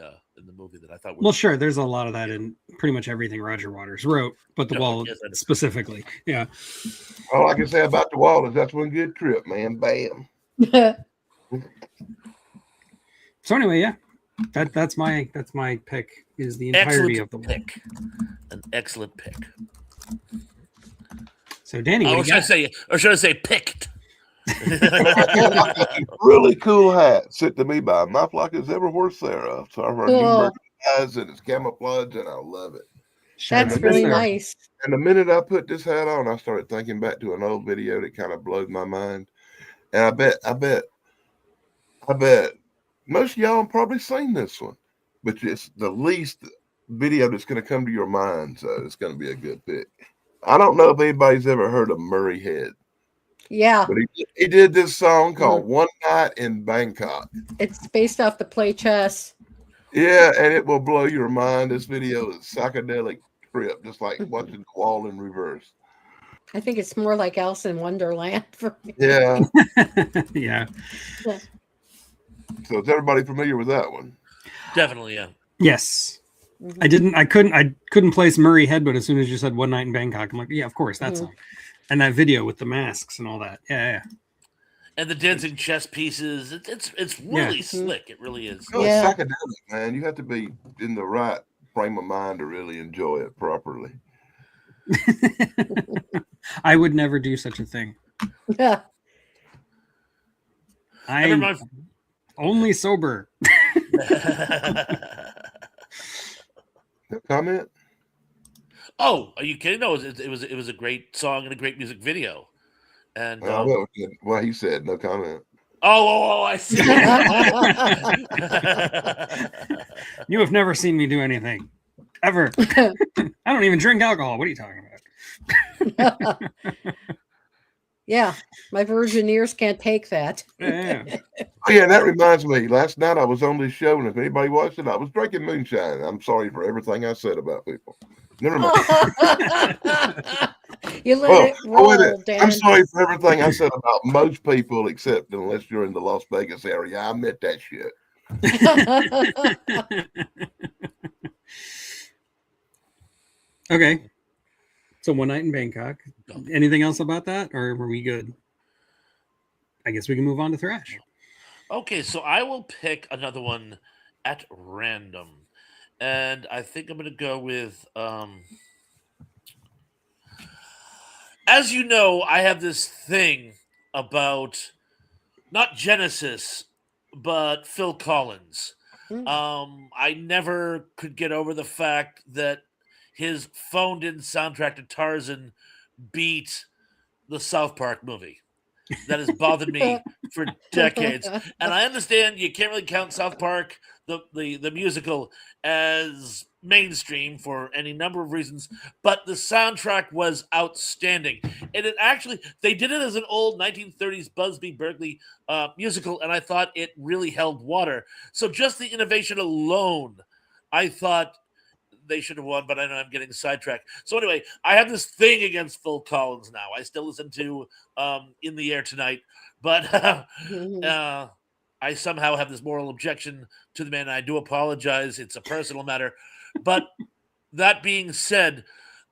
movie that I thought were... Well, sure, there's a lot of that in pretty much everything Roger Waters wrote, but The Wall specifically. Yeah. All I can say about The Wall is that's one good trip, man. Bam. So anyway, yeah. That's my pick, is the entirety of The Wall. An excellent pick. So, Danny, what or do you should I say picked? Really cool hat sent to me by My Flock Is Everywhere Sarah. So our new merchandise and it's camouflage and I love it. That's really nice. And the minute I put this hat on, I started thinking back to an old video that kind of blows my mind. And I bet most of y'all have probably seen this one, but it's the least video that's going to come to your mind. So it's going to be a good pick. I don't know if anybody's ever heard of Murray Head. Yeah. But he did this song called One Night in Bangkok. It's based off the play chess. Yeah, and it will blow your mind. This video is psychedelic trip, just like watching the wall in reverse. I think it's more like Alice in Wonderland for me. Yeah. Yeah. So is everybody familiar with that one? Definitely, yeah. Yes. I couldn't place Murray Head, but as soon as you said One Night in Bangkok, I'm like, yeah, of course, that song. And that video with the masks and all that. Yeah. And the dancing chess pieces. It's really slick. It really is. Oh, it's psychedelic, man. You have to be in the right frame of mind to really enjoy it properly. I would never do such a thing. Yeah. I'm only sober. No comment? Oh, are you kidding? No, it was a great song and a great music video. And well, he said no comment. Oh, I see. You have never seen me do anything ever. I don't even drink alcohol. What are you talking about? Yeah, my virgin ears can't take that. Yeah. Oh, yeah, and that reminds me. Last night I was on this show, and if anybody watched it, I was drinking moonshine. I'm sorry for everything I said about people. Never mind. You let it roll, Dan. I'm sorry for everything I said about most people, except unless you're in the Las Vegas area. I meant that shit. Okay. So One Night in Bangkok. Anything else about that, or were we good? I guess we can move on to Thrash. Okay, so I will pick another one at random. And I think I'm going to go with, as you know, I have this thing about not Genesis, but Phil Collins. I never could get over the fact that his phoned-in soundtrack to Tarzan beat the South Park movie. That has bothered me for decades. And I understand you can't really count South Park, the musical, as mainstream for any number of reasons, but the soundtrack was outstanding. And it actually, they did it as an old 1930s Busby Berkeley musical, and I thought it really held water. So just the innovation alone, I thought they should have won, but I know I'm getting sidetracked. So anyway, I have this thing against Phil Collins now. I still listen to In the Air Tonight, but I somehow have this moral objection to the man. I do apologize. It's a personal matter. But that being said,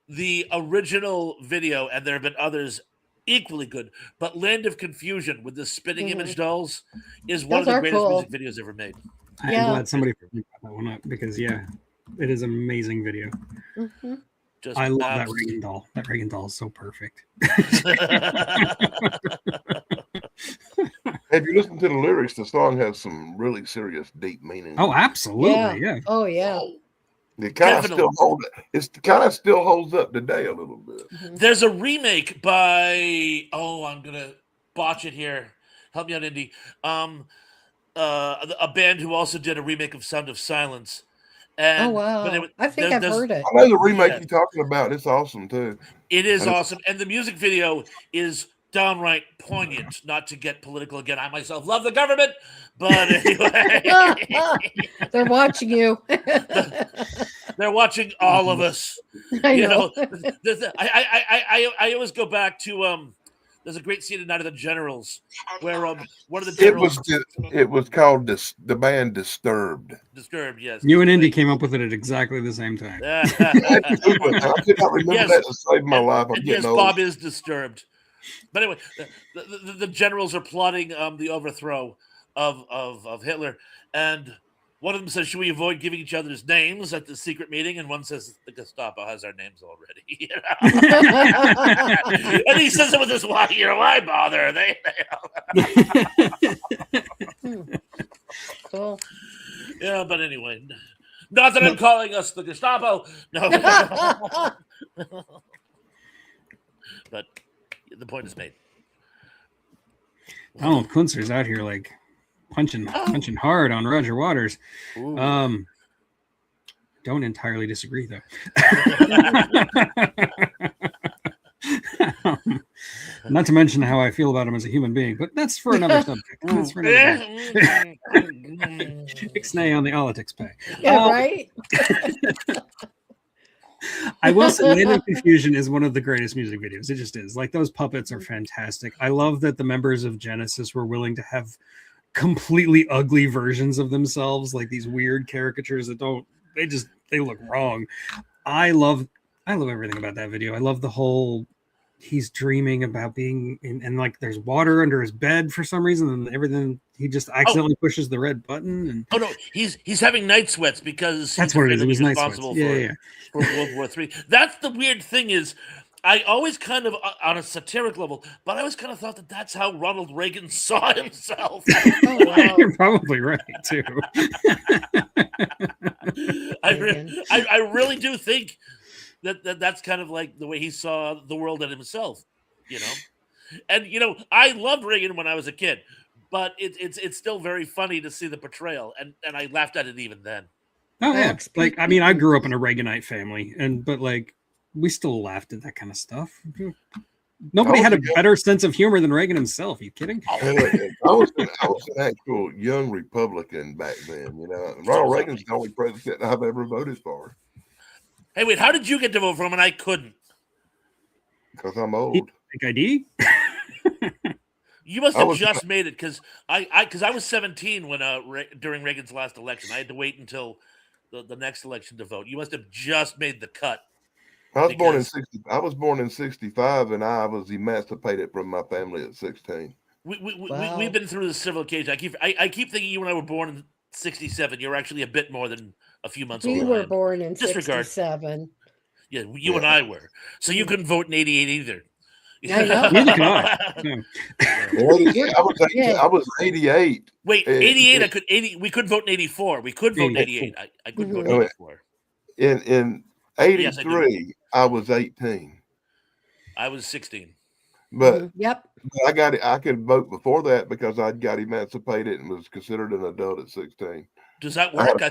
the original video, and there have been others equally good, but Land of Confusion with the spinning image dolls is one of the greatest music videos ever made. I'm glad somebody brought that one up because, it is an amazing video. I love that Reagan doll. That Reagan doll is so perfect. If you listen to the lyrics, the song has some really serious, deep meaning. Oh, absolutely, yeah. Oh, yeah. It kind of still holds up today a little bit. There's a remake by I'm gonna botch it here. Help me out, Indy. A band who also did a remake of Sound of Silence. And, wow! I think I've heard it. I know the remake you're talking about. It's awesome too. It is awesome, and the music video is downright poignant. Not to get political again, I myself love the government, but anyway, they're watching you. They're watching all of us. I know. I always go back to there's a great scene in Night of the Generals where one of the generals. It was called the band Disturbed. Disturbed, yes. You and Indy came up with it at exactly the same time. I could not remember that to save my life. Yes, Bob is disturbed. But anyway, the generals are plotting the overthrow of Hitler, and One of them says, "Should we avoid giving each other's names at the secret meeting?" And one says, "The Gestapo has our names already." You know? And he says it with this, why bother? They Cool. Yeah, but anyway, not that I'm calling us the Gestapo. No. But the point is made. Donald Kunzer's out here like punching hard on Roger Waters. Don't entirely disagree though. Not to mention how I feel about him as a human being, but that's for another subject. That's for another Ixnay on the politics pay. Yeah, right. I will say Land of Confusion is one of the greatest music videos. It just is. Like, those puppets are fantastic. I love that the members of Genesis were willing to have completely ugly versions of themselves, like these weird caricatures that they look wrong. I love everything about that video. I love the whole he's dreaming about being in, and like there's water under his bed for some reason, and everything he just accidentally pushes the red button. And no, he's having night sweats because that's what it is. It was night sweats. For World War III. That's the weird thing is, I always kind of on a satiric level, but I always kind of thought that that's how Ronald Reagan saw himself. You're probably right too. I really do think that's kind of like the way he saw the world and himself, you know. And you know, I loved Reagan when I was a kid, but it's still very funny to see the portrayal, and I laughed at it even then. Oh yeah, like I mean, I grew up in a Reaganite family, but like we still laughed at that kind of stuff. Nobody had a better sense of humor than Reagan himself. Are you kidding? I was an actual young Republican back then. You know, Ronald Reagan's the only president I've ever voted for. Hey, wait, how did you get to vote for him and I couldn't? Because I'm old. Fake ID? You must have just made it because I was 17 when during Reagan's last election. I had to wait until the next election to vote. You must have just made the cut. I was born in 65, and I was emancipated from my family at 16. We've been through this several occasions. I keep thinking you and I were born in 67. You're actually a bit more than a few months old. We were born in 67. Yeah, you and I were. So you couldn't vote in 88 either. I know. Neither can I. I was 88. Wait, 88. We could vote in 84. We could vote in 88. I couldn't vote in 84. In 83, I was 18. I was 16. But yep, I could vote before that because I got emancipated and was considered an adult at 16. Does that work? I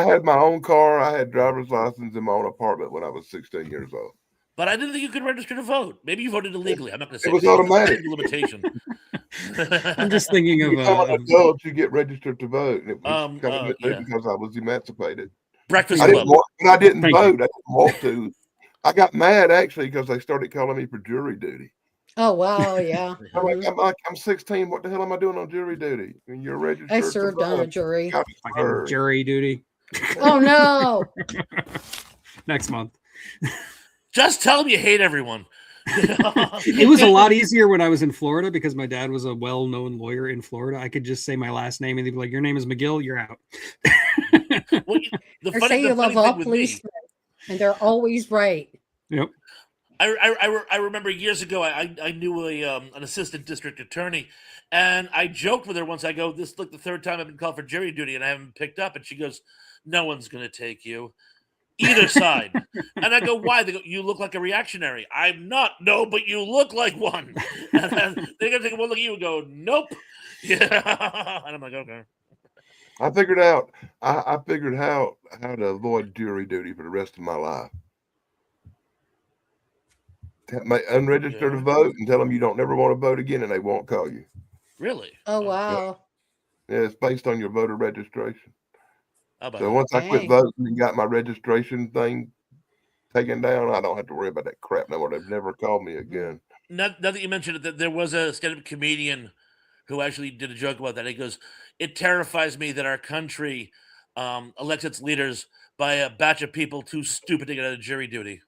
had my own car. I had driver's license in my own apartment when I was 16 years old. But I didn't think you could register to vote. Maybe you voted illegally. I'm not going to say it was automatic. Limitation. I'm just thinking of an adult, you get registered to vote. And it was because I was emancipated. Breakfast I Club. I didn't vote. I didn't want to. I got mad actually because they started calling me for jury duty. Oh wow, yeah. I'm 16. What the hell am I doing on jury duty? And you're registered. I served on a jury. Jury duty. Oh no. Next month. Just tell them you hate everyone. It was a lot easier when I was in Florida because my dad was a well-known lawyer in Florida. I could just say my last name and they'd be like, "Your name is McGill. You're out." Well, or say you love all policemen, and they're always right. Yep. I remember years ago I knew an assistant district attorney, and I joked with her once. I go, "This is like the third time I've been called for jury duty, and I haven't picked up." And she goes, "No one's going to take you, either side." And I go, "Why?" They go, "You look like a reactionary." I'm not. No, but you look like one. And they're going to take one look at you and go, "Nope." Yeah. And I'm like, okay. I figured out. I figured how to avoid jury duty for the rest of my life. Unregistered to vote and tell them you don't never want to vote again, and they won't call you. Really? Oh wow. Yeah, it's based on your voter registration. So once Dang. I quit voting and got my registration thing taken down, I don't have to worry about that crap no more. They've never called me again. Now that you mentioned it, that there was a stand-up comedian who actually did a joke about that. He goes, "It terrifies me that our country elects its leaders by a batch of people too stupid to get out of jury duty."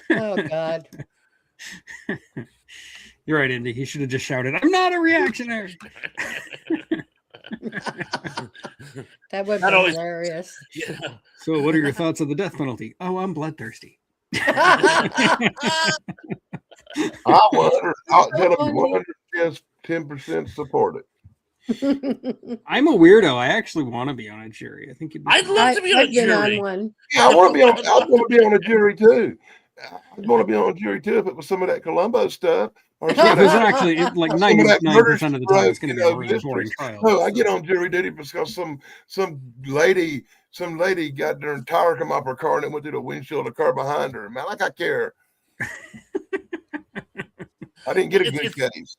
Oh God. You're right, Indy. He should have just shouted, "I'm not a reactionary." That would Not be always- hilarious. Yeah. So, what are your thoughts on the death penalty? Oh, I'm bloodthirsty. I 100 yes, 10% support it. I'm a weirdo. I actually want to be on a jury. I think you'd be I'd fun. love to be on a I've been on jury. one. Yeah, I want to be on. I want to be on a jury too. I want to be on a jury too if it was some of that Columbo stuff. Or Yeah, some because of it actually, like some of that 99% of the time, it's going to be a really mysteries. boring trial. No, I get on jury duty because some lady got their tire come off her car and it went through the windshield of the car behind her. Man, like I care. I didn't get a good case.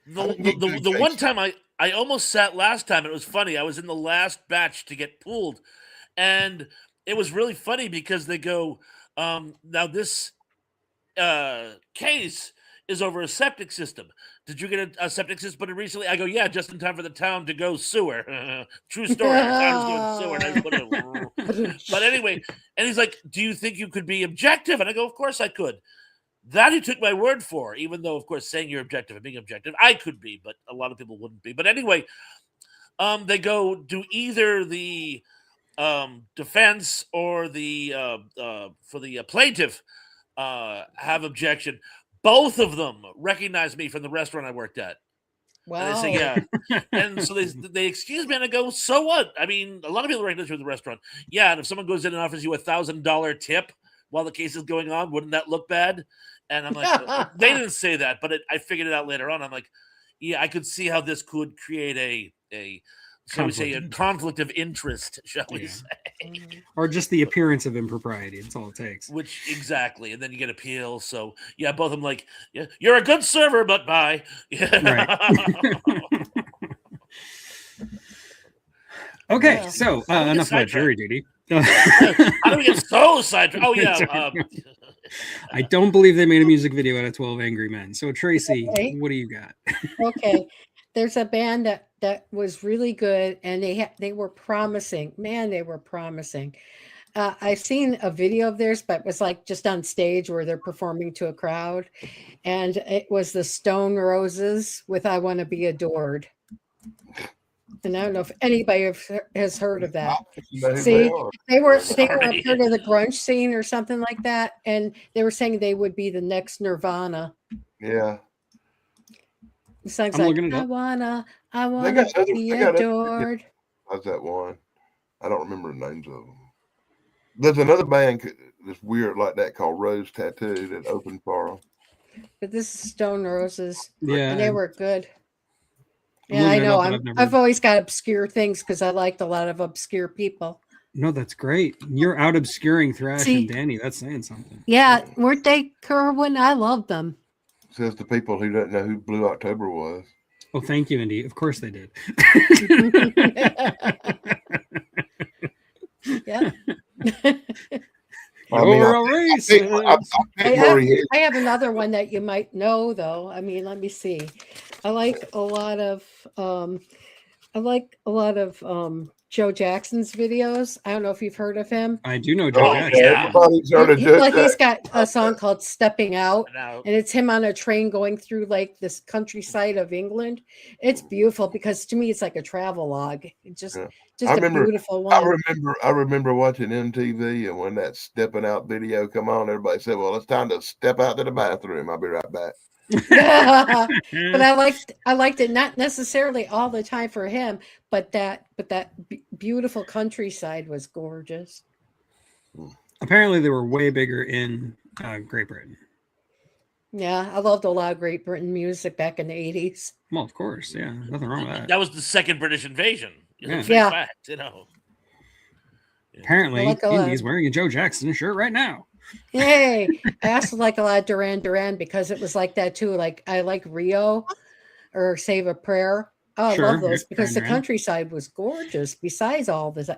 The one time I almost sat last time, and it was funny. I was in the last batch to get pulled, and it was really funny because they go, now this case is over a septic system. Did you get a septic system put in recently? I go, yeah, just in time for the town to go sewer. True story. The town is going sewer. And I put it, but anyway, and he's like, do you think you could be objective? And I go, of course I could. That he took my word for, even though, of course, saying you're objective and being objective, I could be, but a lot of people wouldn't be. But anyway, they go, do either the defense or the for the plaintiff have objection? Both of them recognize me from the restaurant I worked at. Wow. And they say, yeah. And so they excuse me, and I go, so what? I mean, a lot of people recognize me from the restaurant. Yeah, and if someone goes in and offers you $1,000 tip while the case is going on, wouldn't that look bad? And I'm like, they didn't say that, but I figured it out later on. I'm like, yeah, I could see how this could create a shall we say, a conflict of interest, shall we say. Or just the appearance of impropriety. That's all it takes. Which, exactly. And then you get appeals. So, yeah, both of them like, yeah, you're a good server, but bye. Right. Okay, so enough about jury duty. How do we get so sidetracked? Oh, yeah. I don't believe they made a music video out of 12 Angry Men. So, Tracy, what do you got? Okay. There's a band that was really good, and they were promising. Man, they were promising. I've seen a video of theirs, but it was like just on stage where they're performing to a crowd. And it was the Stone Roses with I Want to Be Adored. And I don't know if anybody has heard of that. See, they were a part of the grunge scene or something like that, and they were saying they would be the next Nirvana. Yeah. The song's like, I wanna be adored. How's that one? I don't remember the names of them. There's another band that's weird like that called Rose Tattoo that opened for them. But this is Stone Roses. Yeah. And they were good. Yeah, I know. I've always got obscure things because I liked a lot of obscure people. No, that's great. You're out obscuring Thrash and Danny. That's saying something. Yeah, weren't they, Kerwin? I love them. Says the people who don't know who Blue October was. Well, thank you, Indy. Of course they did. Yeah. I have another one that you might know, though. I mean, let me see. I like a lot of Joe Jackson's videos. I don't know if you've heard of him. I do know Joe Jackson. Yeah. He's got a song called Stepping Out, and it's him on a train going through like this countryside of England. It's beautiful because to me it's like a travel log. It's just a beautiful one. I remember watching MTV, and when that Stepping Out video come on, everybody said, well, it's time to step out to the bathroom. I'll be right back. But I liked it not necessarily all the time for him, but that beautiful countryside was gorgeous. Apparently they were way bigger in Great Britain. Yeah, I loved a lot of Great Britain music back in the 80s. Well, of course, yeah, nothing wrong with that. That was the second British invasion. Yeah. Fact, you know. Apparently, Indy's wearing a Joe Jackson shirt right now. Yay! I also like a lot of Duran because it was like that too. Like I like Rio or Save a Prayer. Oh, I love those because the countryside was gorgeous. Besides all this,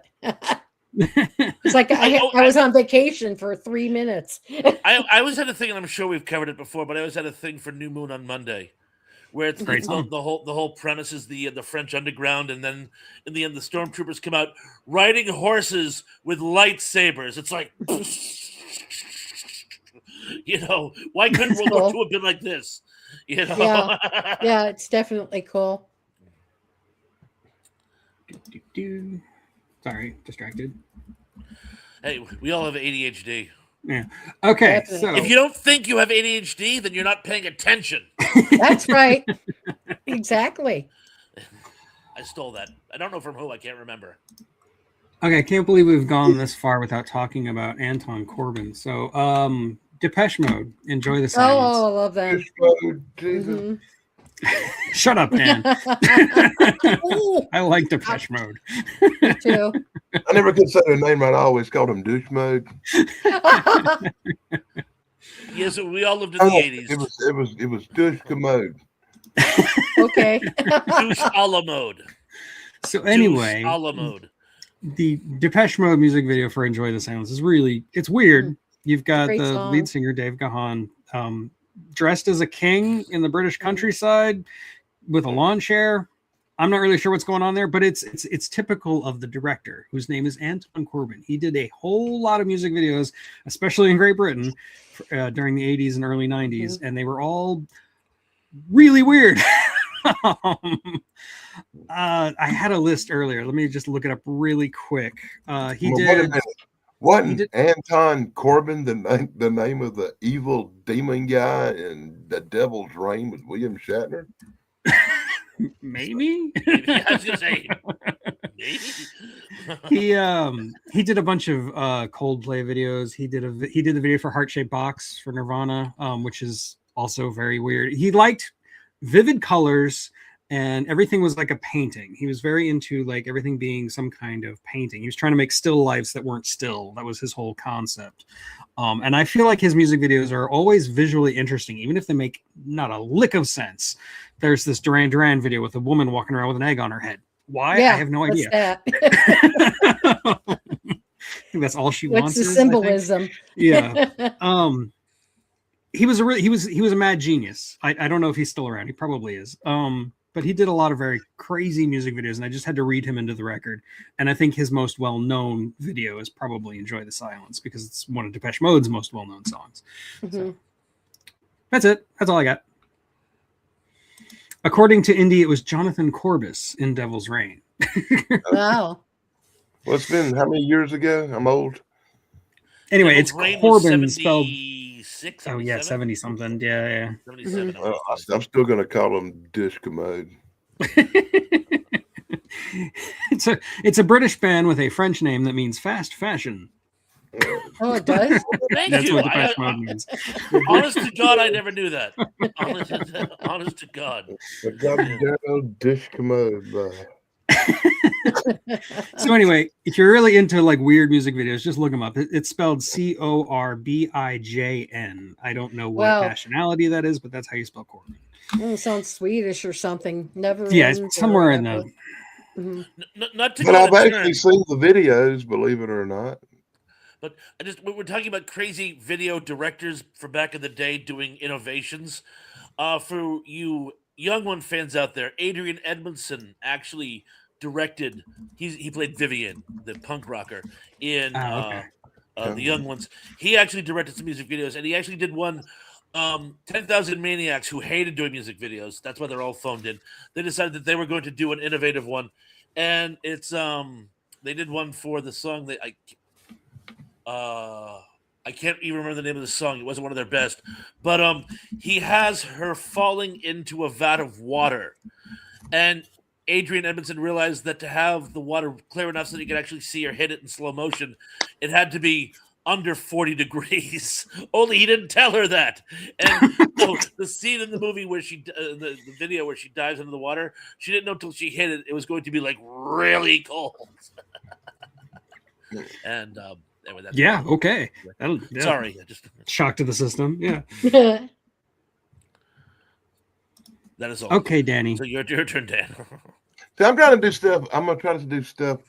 it's like I was on vacation for 3 minutes. I always had a thing, and I'm sure we've covered it before, but I always had a thing for New Moon on Monday, where it's the whole premise is the French underground, and then in the end the stormtroopers come out riding horses with lightsabers. It's like. You know, why couldn't That's World War cool. II have been like this? You know? Yeah, it's definitely cool. Sorry, distracted. Hey, we all have ADHD. Yeah. Okay, Definitely. so If you don't think you have ADHD, then you're not paying attention. That's right. Exactly. I stole that. I don't know from who. I can't remember. okay, I can't believe we've gone this far without talking about Anton Corbijn. So, Depeche Mode, Enjoy the Silence. Oh, I love them. Jesus. Mhm. Shut up, Dan. I like Depeche Mode. Me too. I never could say their name right. I always called them douche mode. Yes, we all lived in the 80s. It was douche commode. Okay. Douche a la mode. So anyway, Douche a la mode. the Depeche Mode music video for Enjoy the Silence is really, it's weird. You've got Great the song. lead singer, Dave Gahan, dressed as a king in the British countryside with a lawn chair. I'm not really sure what's going on there, but it's typical of the director, whose name is Anton Corbijn. He did a whole lot of music videos, especially in Great Britain, during the 80s and early 90s, and they were all really weird. I had a list earlier. Let me just look it up really quick. He Well, did. wait a minute. Wasn't did- Anton Corbijn the name of the evil demon guy in The Devil's Reign with William Shatner? Maybe. I was gonna say maybe. He did a bunch of Coldplay videos. He did the video for Heart Shaped Box for Nirvana, which is also very weird. He liked vivid colors and everything was like a painting. He was very into like everything being some kind of painting. He was trying to make still lifes that weren't still. That was his whole concept. And I feel like his music videos are always visually interesting, even if they make not a lick of sense. There's this Duran Duran video with a woman walking around with an egg on her head. Why? Yeah, I have no what's idea. that? I think that's all she What's wants. the is, symbolism? Yeah. He was a mad genius. I don't know if he's still around. He probably is. But he did a lot of very crazy music videos, and I just had to read him into the record. And I think his most well-known video is probably "Enjoy the Silence" because it's one of Depeche Mode's most well-known songs. So, that's it. That's all I got. According to Indy, it was Jonathan Corbis in Devil's Reign. Wow. Well, it's been how many years ago? I'm old. Anyway, Devil's it's Reign was Corbin spelled. 76, Oh yeah, 77? 70-something. Yeah. 77. Well, I'm still going to call them dish commode. It's a British band with a French name that means fast fashion. Oh, it does? Thank That's you. what Depeche Mode means. Honest to God, I never knew that. Honest to God. The goddamn dish commode. So anyway, if you're really into like weird music videos, just look them up. It's spelled Corbijn. I don't know what Wow. nationality that is, but that's how you spell Corbin. It sounds Swedish or something. Never. Yeah, it's somewhere in the. Not to But go I've to actually turn, seen the videos, believe it or not. but we're talking about crazy video directors from back in the day doing innovations. For you young one fans out there, Adrian Edmondson actually directed. He played Vivian, the punk rocker, in okay. The Young Ones. He actually directed some music videos, and he actually did one. 10,000 Maniacs who hated doing music videos. That's why they're all phoned in. They decided that they were going to do an innovative one, and it's they did one for the song that I can't even remember the name of the song. It wasn't one of their best, but he has her falling into a vat of water, and Adrian Edmondson realized that to have the water clear enough so that he could actually see her hit it in slow motion, it had to be under 40 degrees. Only he didn't tell her that. And so the scene in the movie where the video where she dives into the water, she didn't know until she hit it was going to be like really cold. And anyway, that's Okay. Sorry, I just Shock to the system. Yeah. that is all. Okay, Danny. So your turn, Dan. See, I'm trying to do stuff. I'm going to try to do stuff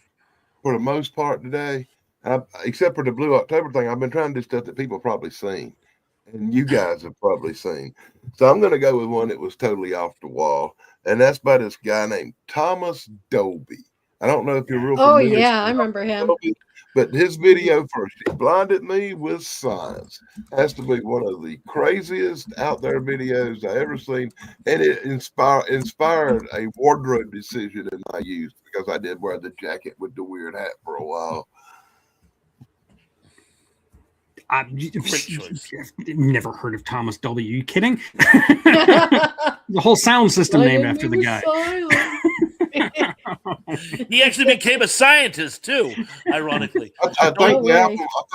for the most part today. Except for the Blue October thing, I've been trying to do stuff that people probably seen. And you guys have probably seen. So I'm going to go with one that was totally off the wall. And that's by this guy named Thomas Dolby. I don't know if you're real Oh familiar. yeah, I remember him. But his video first, he blinded me with science. Has to be one of the craziest out there videos I ever seen, and it inspired a wardrobe decision in my youth because I did wear the jacket with the weird hat for a while. Great choice. Never heard of Thomas Dolby. Are you kidding? The whole sound system named after the guy. He actually became a scientist too, ironically. I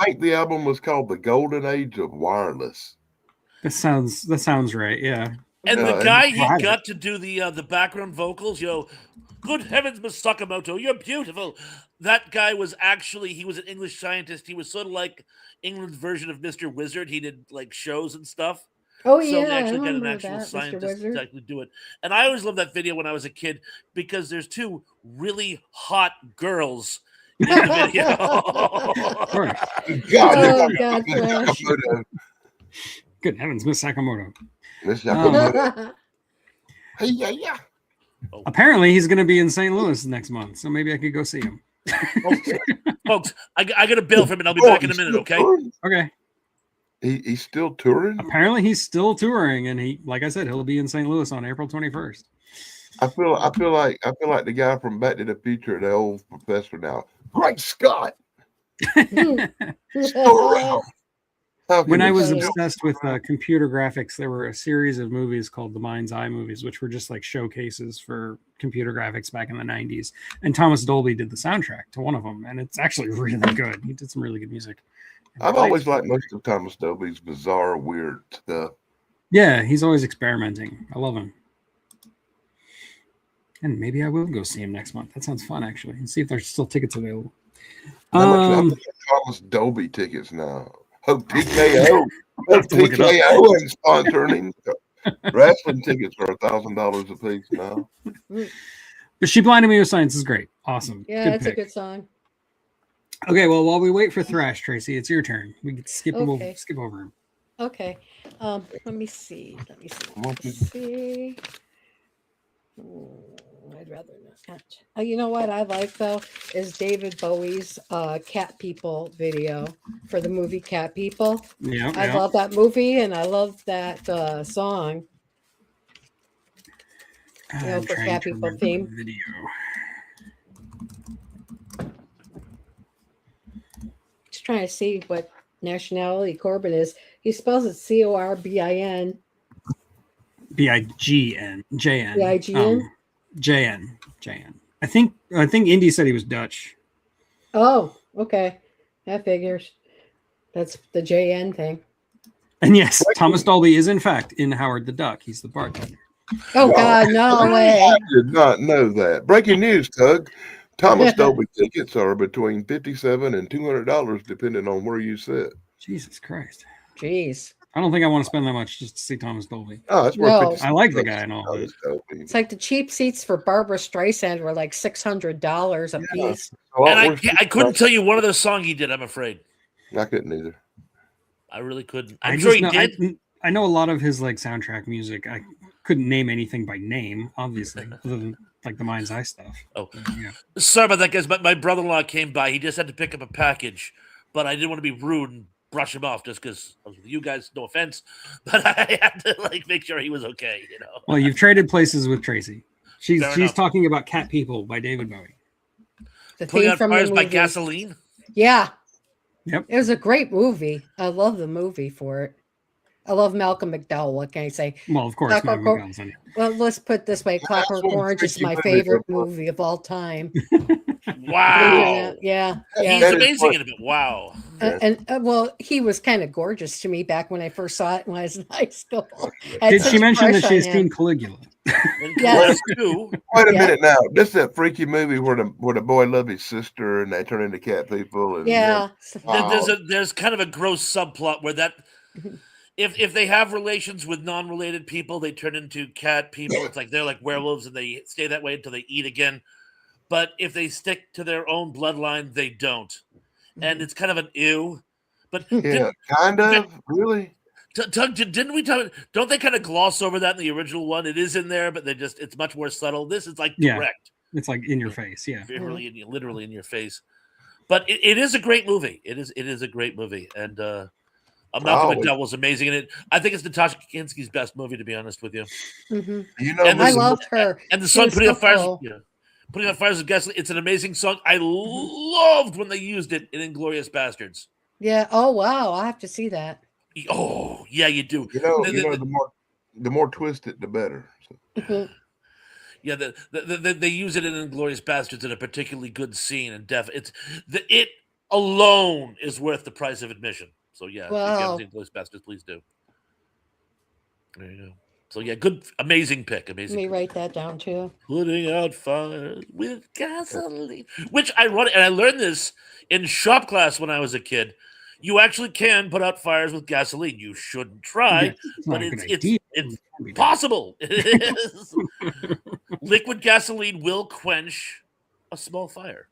think the album was called "The Golden Age of Wireless." That sounds right. Yeah. And the guy he got to do the background vocals, good heavens, Miss Sakamoto, you're beautiful. That guy was he was an English scientist. He was sort of like England's version of Mr. Wizard. He did like shows and stuff. Oh So yeah, they actually got an I actual remember that, Mr. scientist to Wizard. actually do it. And I always loved that video when I was a kid because there's two really hot girls in the video. God, Flash. Good heavens, Miss Sakamoto. Miss Sakamoto. Hey, yeah. Apparently, he's going to be in St. Louis next month, so maybe I could go see him. Folks, I got a bill for him, and I'll be back in a minute, okay? Okay. He's still touring? Apparently, he's still touring, and like I said, he'll be in St. Louis on April 21st. I feel like the guy from Back to the Future, the old professor now. Great Scott! When I was obsessed with computer graphics, there were a series of movies called the Mind's Eye movies, which were just like showcases for computer graphics back in the 90s. And Thomas Dolby did the soundtrack to one of them, and it's actually really good. He did some really good music. I've always liked most of Thomas Dolby's bizarre, weird stuff. Yeah, he's always experimenting. I love him. And maybe I will go see him next month. That sounds fun, actually. And see if there's still tickets available. How much Thomas Dolby tickets now? Hope TKO. Hope TKO ain't sponsoring him. Wrestling tickets are $1,000 a piece now. But She Blinded Me with Science is great. Awesome. Yeah, it's a good song. Okay, well, while we wait for Thrash, Tracy, it's your turn. We can skip over him. Okay. Let me see. I'd rather not. You know what I like though is David Bowie's Cat People video for the movie Cat People. Yeah, I love that movie and I love that song. For Cat People theme. Video. Just trying to see what nationality Corbin is. He spells it Corbin. Bign. JN. Bign. JN. I think Indy said he was Dutch. Oh, okay. That figures. That's the JN thing. And yes, Thomas Dolby is in fact in Howard the Duck. He's the bartender. Oh God, no way. I did not know that. Breaking news, Tug. Thomas Dolby tickets are between $57 and $200 depending on where you sit. Jesus Christ. Jeez. I don't think I want to spend that much just to see Thomas Dolby. Oh, that's worth I like the guy and all. It's like the cheap seats for Barbara Streisand were like $600 a piece. And I couldn't tell you one of those songs he did, I'm afraid. I couldn't either. I really couldn't. I'm sure he did. I know a lot of his like soundtrack music. I couldn't name anything by name, obviously, other than like the Mind's Eye stuff. Oh, yeah. Sorry about that, guys. But my brother-in-law came by. He just had to pick up a package, but I didn't want to be rude and brush him off just because I was with you guys. No offense, but I had to like make sure he was okay. Well, you've traded places with Tracy. She's talking about Cat People by David Bowie. The theme from the movie. By Gasoline. Yeah. Yep. It was a great movie. I love the movie for it. I love Malcolm McDowell. What can I say? Well, of course, Malcolm McDowell's in it. Well, let's put it this way: Clockwork Orange is my favorite movie of all time. Wow! Yeah, he's amazing in it. Wow! And well, he was kind of gorgeous to me back when I first saw it when I was in high school. Did she mention that she's seen Caligula? Yes. Wait a minute now. This is that freaky movie where the boy loves his sister and they turn into cat people. And, yeah. There's kind of a gross subplot where that. If they have relations with non-related people, they turn into cat people. It's like they're like werewolves and they stay that way until they eat again. But if they stick to their own bloodline, they don't. And it's kind of an ew. But really. Tug, didn't we talk? Don't they kind of gloss over that in the original one? It is in there, but it's much more subtle. This is like direct. It's like in your face, yeah. Literally in your face. But it is a great movie. It is a great movie, and Malcolm McDowell was amazing in it. I think it's Natasha Kinski's best movie, to be honest with you. Mm-hmm. You know, I love her. And the song "Putting Out Fires," "Putting Out Fires with Gasoline." It's an amazing song. I loved when they used it in "Inglourious Bastards." Yeah. Oh wow, I have to see that. Oh yeah, you do. You know, the more twisted, the better. So. Yeah, they use it in "Inglourious Bastards" in a particularly good scene, and it alone is worth the price of admission. So yeah, if you haven't seen "Inglourious Bastards," please do. There you go. So yeah, good, amazing pick. Amazing. Let me pick. write that down too. Putting out fires with gasoline, which I learned this in shop class when I was a kid. You actually can put out fires with gasoline. You shouldn't try, but it's possible. It is. Liquid gasoline will quench a small fire.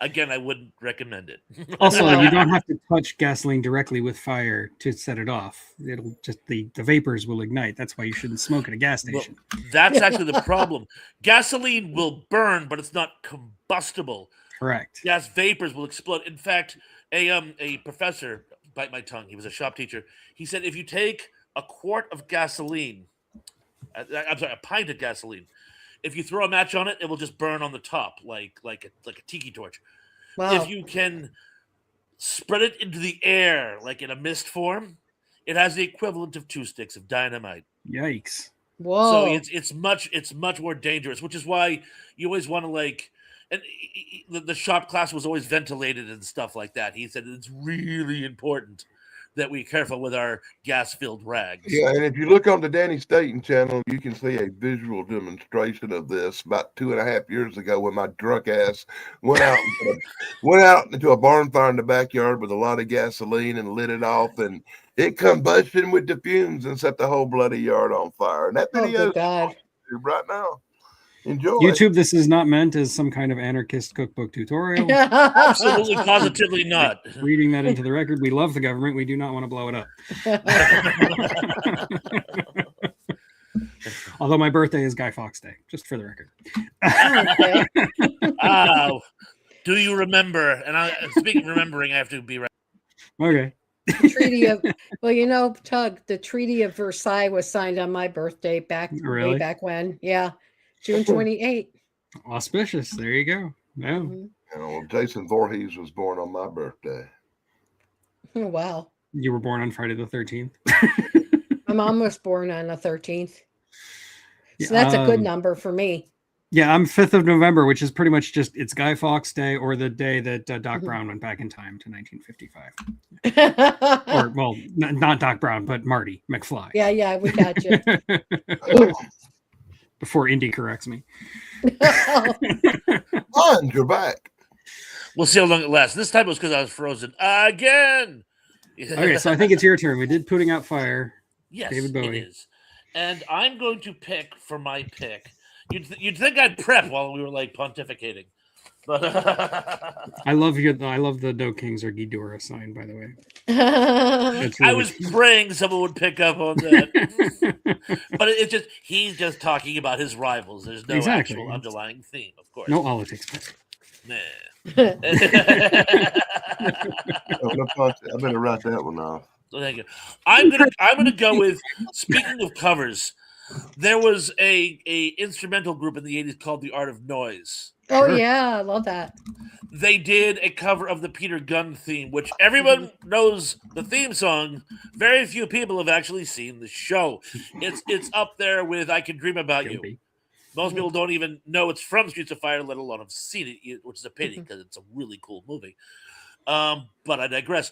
Again, I wouldn't recommend it. Also, you don't have to touch gasoline directly with fire to set it off. It'll just the vapors will ignite. That's why you shouldn't smoke at a gas station. Well, that's actually the problem. Gasoline will burn, but it's not combustible. Correct. Gas vapors will explode. In fact, a professor, bite my tongue, he was a shop teacher. He said if you take a quart of gasoline, I'm sorry, a pint of gasoline, if you throw a match on it, it will just burn on the top like a tiki torch. Wow. If you can spread it into the air like in a mist form, it has the equivalent of 2 sticks of dynamite. Yikes! Whoa! So it's much more dangerous, which is why you always want to and the shop class was always ventilated and stuff like that. He said it's really important that we're careful with our gas-filled rags. Yeah, and if you look on the Danny Staten channel, you can see a visual demonstration of this about 2.5 years ago when my drunk ass went out into a barn fire in the backyard with a lot of gasoline and lit it off, and it combustion with the fumes and set the whole bloody yard on fire. And that video is on YouTube right now. Enjoy. YouTube, this is not meant as some kind of anarchist cookbook tutorial. Absolutely, positively not. Reading that into the record, we love the government. We do not want to blow it up. Although my birthday is Guy Fawkes Day, just for the record. Do you remember? And speaking of remembering, I have to be right. Okay. Tug, the Treaty of Versailles was signed on my birthday way back when. Yeah. June 28th. Auspicious. There you go. Yeah. Mm-hmm. Jason Voorhees was born on my birthday. Oh, wow. You were born on Friday the 13th? My mom was born on the 13th. So that's a good number for me. Yeah, I'm 5th of November, which is pretty much it's Guy Fawkes Day or the day that Doc Brown went back in time to 1955. Or, well, not Doc Brown, but Marty McFly. Yeah, we got you. Before Indy corrects me. Fun, you're back. We'll see how long it lasts. This time it was because I was frozen again. Okay, so I think it's your turn. We did Putting Out Fire. Yes, David Bowie. It is. And I'm going to pick for my pick. You'd think I'd prep while we were pontificating. But I love the No Kings or Ghidorah sign, by the way. Really I was praying someone would pick up on that. But it's just he's just talking about his rivals. There's no actual underlying theme, of course. No politics. Nah. I better write that one off. So thank you. I'm gonna go with, speaking of covers, there was a instrumental group in the 80s called The Art of Noise. Oh, yeah, I love that. They did a cover of the Peter Gunn theme, which everyone knows the theme song. Very few people have actually seen the show. It's up there with I Can Dream About You. Most people don't even know it's from Streets of Fire, let alone have seen it, which is a pity because it's a really cool movie. But I digress.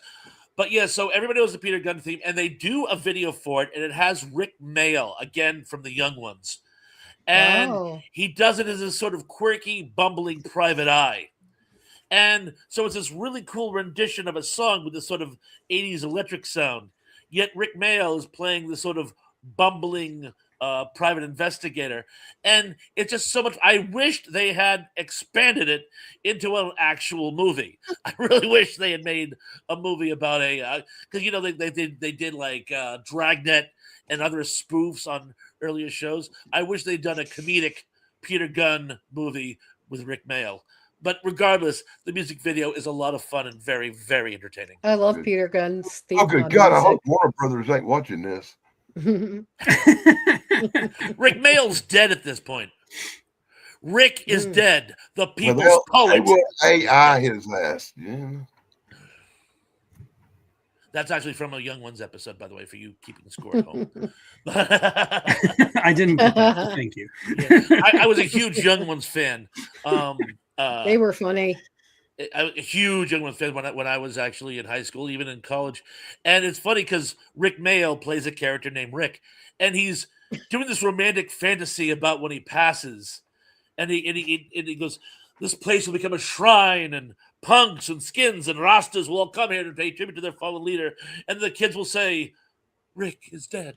But yeah, so everybody knows the Peter Gunn theme, and they do a video for it, and it has Rick Mayall, again, from The Young Ones. And he does it as a sort of quirky, bumbling private eye. And so it's this really cool rendition of a song with this sort of 80s electric sound. Yet Rick Mayall is playing this sort of bumbling private investigator. And it's just so much. I wished they had expanded it into an actual movie. I really wish they had made a movie about because, they did like Dragnet and other spoofs on earlier shows. I wish they'd done a comedic Peter Gunn movie with Rick Mayall. But regardless, the music video is a lot of fun and very, very entertaining. I love Peter Gunn's theme. Oh, good God! I hope Warner Brothers ain't watching this. Rick Mayall's dead at this point. Rick is dead. The people's poet. They will AI his ass. Yeah. That's actually from a Young Ones episode, by the way, for you keeping score at home. I didn't get that. Thank you. Yeah. I was a huge Young Ones fan. They were funny. A huge Young Ones fan when I was actually in high school, even in college. And it's funny because Rick Mayall plays a character named Rick, and he's doing this romantic fantasy about when he passes. And he goes, this place will become a shrine, and punks and skins and rastas will all come here to pay tribute to their fallen leader. And the kids will say, Rick is dead.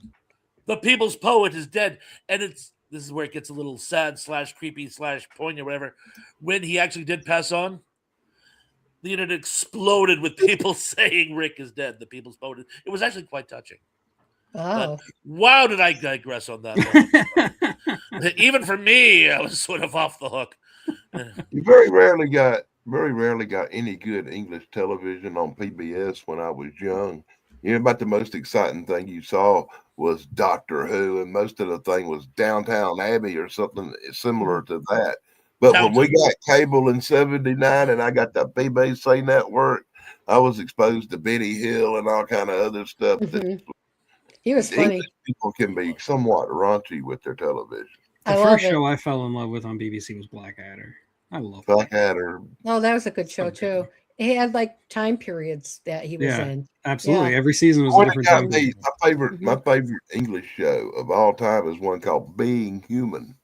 The people's poet is dead. And this is where it gets a little sad / creepy / poignant, whatever. When he actually did pass on, the internet exploded with people saying Rick is dead. The people's poet. It was actually quite touching. Oh. But wow, did I digress on that one. Even for me, I was sort of off the hook. You very rarely got any good English television on PBS when I was young. You know, about the most exciting thing you saw was Doctor Who, and most of the thing was Downtown Abbey or something similar to that. But when we got cable in '79 and I got the BBC network, I was exposed to Benny Hill and all kind of other stuff. He was funny. English people can be somewhat raunchy with their television. The first show I fell in love with on BBC was Blackadder. I love Blackadder. Oh, that was a good show too. He had like time periods that he was in. Absolutely. Yeah. Every season was a different time. My favorite English show of all time is one called Being Human.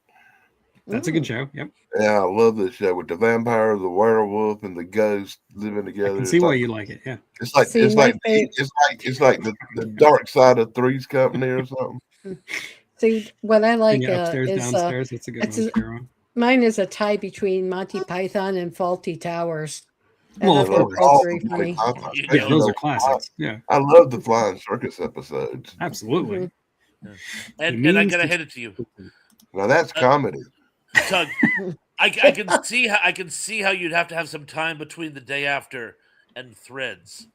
That's a good show. Yep. Yeah, I love this show with the vampire, the werewolf, and the ghost living together. I can see why you like it. Yeah. It's like the dark side of Three's Company or something. See, what I like upstairs, is downstairs. That's a good one. Mine is a tie between Monty Python and Faulty Towers. Well, very funny. Yeah, those are classics. Yeah, I love the Flying Circus episodes. Absolutely. And I gotta hand it to you. Now that's comedy. Tug, I can see how you'd have to have some time between the day after and Threads,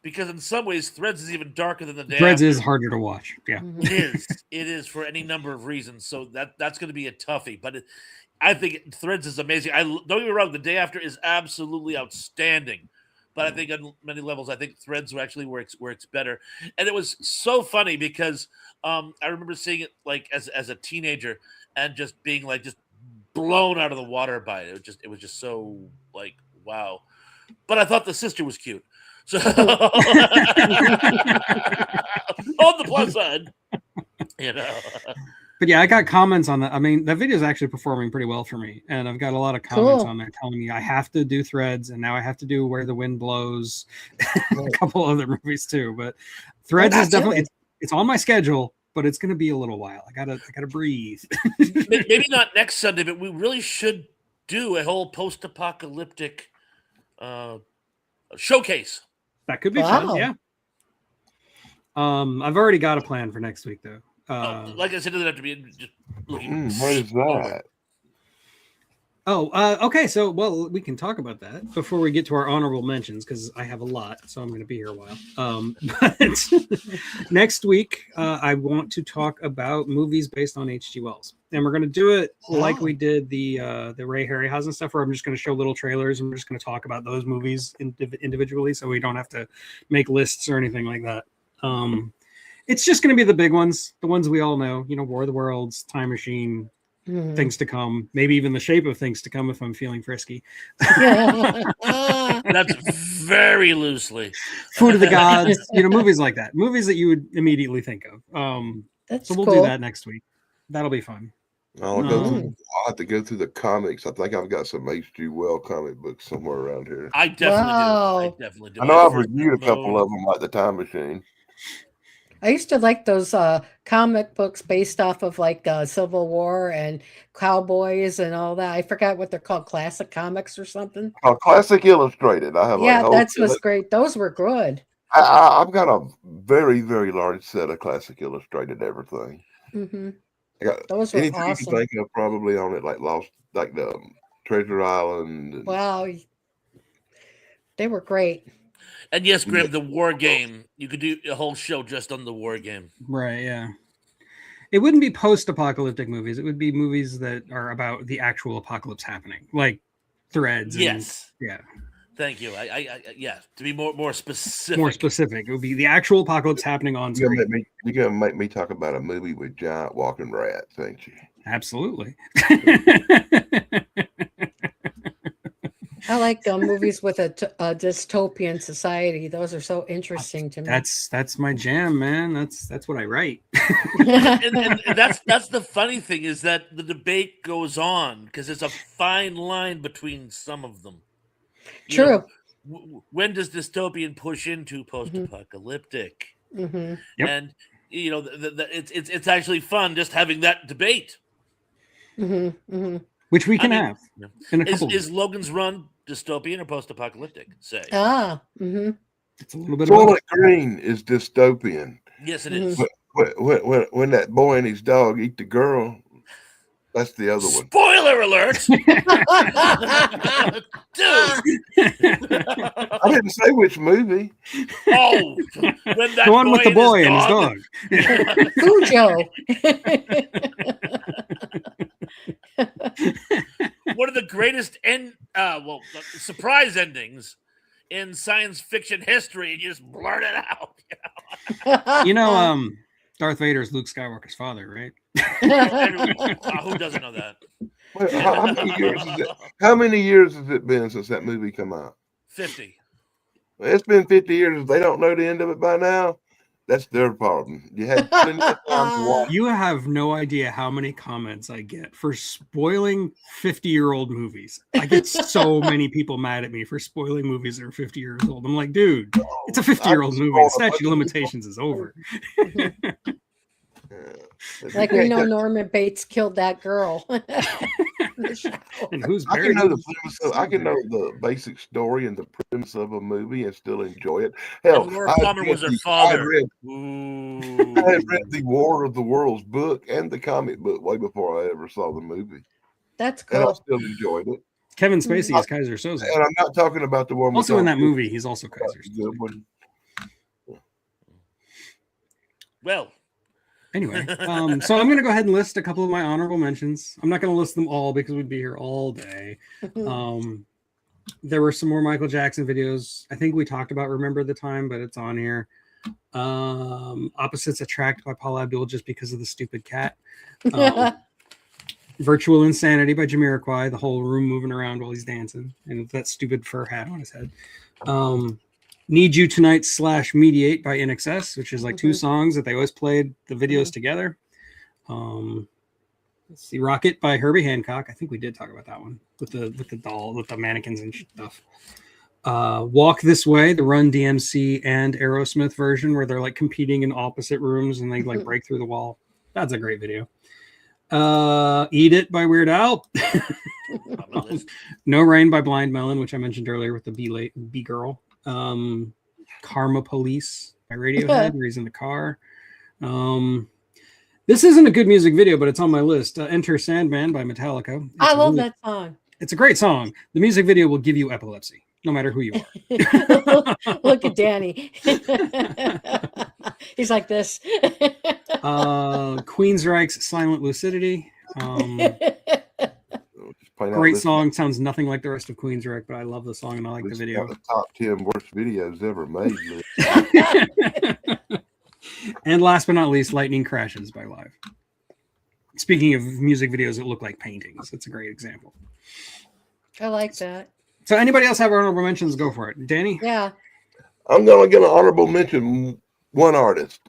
because in some ways Threads is even darker than the day Threads after. is harder to watch. Yeah, it is for any number of reasons. So that's going to be a toughie. But I think Threads is amazing. Don't get me wrong, the day after is absolutely outstanding. But I think on many levels, I think Threads actually works better. And it was so funny because I remember seeing it like as a teenager and just being like just blown out of the water by it. It was just so like wow. But I thought the sister was cute. So on the plus side, you know. But yeah, I got comments on that. I mean, that video is actually performing pretty well for me, and I've got a lot of comments on there telling me I have to do Threads, and now I have to do Where the Wind Blows, a couple other movies too. But Threads is definitely it's on my schedule, but it's going to be a little while. I gotta breathe. Maybe not next Sunday, but we really should do a whole post-apocalyptic showcase. That could be fun. Yeah. I've already got a plan for next week, though. Like I said, it doesn't have to be just looking. What is that? Okay. So, well, we can talk about that before we get to our honorable mentions because I have a lot, so I'm going to be here a while. But next week, I want to talk about movies based on H.G. Wells, and we're going to do it like we did the Ray Harryhausen stuff, where I'm just going to show little trailers and we're just going to talk about those movies individually, so we don't have to make lists or anything like that. It's just going to be the big ones, the ones we all know, War of the Worlds, Time Machine, Things to Come, maybe even The Shape of Things to Come if I'm feeling frisky. That's very loosely. Food of the Gods, movies like that. Movies that you would immediately think of. So we'll do that next week. That'll be fun. I'll have to go through the comics. I think I've got some H.G. Wells comic books somewhere around here. I definitely do. I know I've reviewed a couple of them, like The Time Machine. I used to like those comic books based off of like Civil War and cowboys and all that. I forgot what they're called, classic comics or something. Classic Illustrated. I have. That was great. Those were good. I've got a very, very large set of Classic Illustrated everything. Mm-hmm. I got Those were anything you awesome. can think of probably on it, like Lost, like the Treasure Island. And, Wow, they were great. And yes, Grim, the war game. You could do a whole show just on the war game. Right, yeah. It wouldn't be post-apocalyptic movies. It would be movies that are about the actual apocalypse happening, like Threads. Yes. And, yeah. Thank you. Yeah. To be more specific. More specific, it would be the actual apocalypse happening on screen. You're gonna make me talk about a movie with giant walking rats, ain't you? Absolutely. I like movies with a dystopian society. Those are so interesting to me. That's my jam, man. That's what I write. and that's the funny thing is that the debate goes on because there's a fine line between some of them. True. When does dystopian push into post-apocalyptic? Mm-hmm. Yep. And it's actually fun just having that debate. Mm-hmm. Mm-hmm. Which we can have. In a couple is Logan's Run dystopian or post-apocalyptic? Say. Mm-hmm. It's a little bit Soylent Green is dystopian. Yes, it is. When that boy and his dog eat the girl, that's the other one. Spoiler alert! Dude! I didn't say which movie. Oh, when that the one with the boy and his dog. Cujo. One of the greatest surprise endings in science fiction history, and you just blurt it out. You know, Darth Vader is Luke Skywalker's father, right? Who doesn't know that? Wait, how many years has it been since that movie come out? 50. Well, it's been 50 years. If they don't know the end of it by now, that's their problem. You had plenty of time to watch. You have no idea how many comments I get for spoiling 50-year-old movies. I get so many people mad at me for spoiling movies that are 50 years old. I'm like, dude, it's a 50-year-old movie. The statute of limitations is over. Like we know Norman Bates killed that girl. And who's I can know the basic story and the premise of a movie and still enjoy it. Hell, Laura Palmer was her father. I had read the War of the Worlds book and the comic book way before I ever saw the movie. That's cool. And I still enjoyed it. Kevin Spacey is Kaiser Soze. And I'm not talking about the one also in that movie. He's also Kaiser Soze. Well. Anyway, so I'm going to go ahead and list a couple of my honorable mentions. I'm not going to list them all because we'd be here all day. There were some more Michael Jackson videos. I think we talked about Remember the Time, but it's on here. Opposites Attract by Paula Abdul just because of the stupid cat. Virtual Insanity by Jamiroquai, the whole room moving around while he's dancing, and that stupid fur hat on his head. Need You Tonight / Mediate by INXS, which is like two songs that they always played the videos together. Let's see, Rocket by Herbie Hancock. I think we did talk about that one with the doll, with the mannequins and stuff. Walk This Way, the Run DMC and Aerosmith version where they're like competing in opposite rooms and they like break through the wall. That's a great video. Eat It by Weird Al. No Rain by Blind Melon, which I mentioned earlier with the B girl. Karma Police by Radiohead, where he's in the car. This isn't a good music video, but it's on my list. Enter Sandman by Metallica. I love that song. It's a great song. The music video will give you epilepsy, no matter who you are. Look at Danny. He's like this. Queensryche's Silent Lucidity. Great song. Sounds nothing like the rest of Queensryche, but I love the song and I like the video. The top 10 worst videos ever made. And last but not least, Lightning Crashes by Live. Speaking of music videos that look like paintings, it's a great example. I like that. So anybody else have honorable mentions? Go for it. Danny? Yeah. I'm going to get an honorable mention one artist,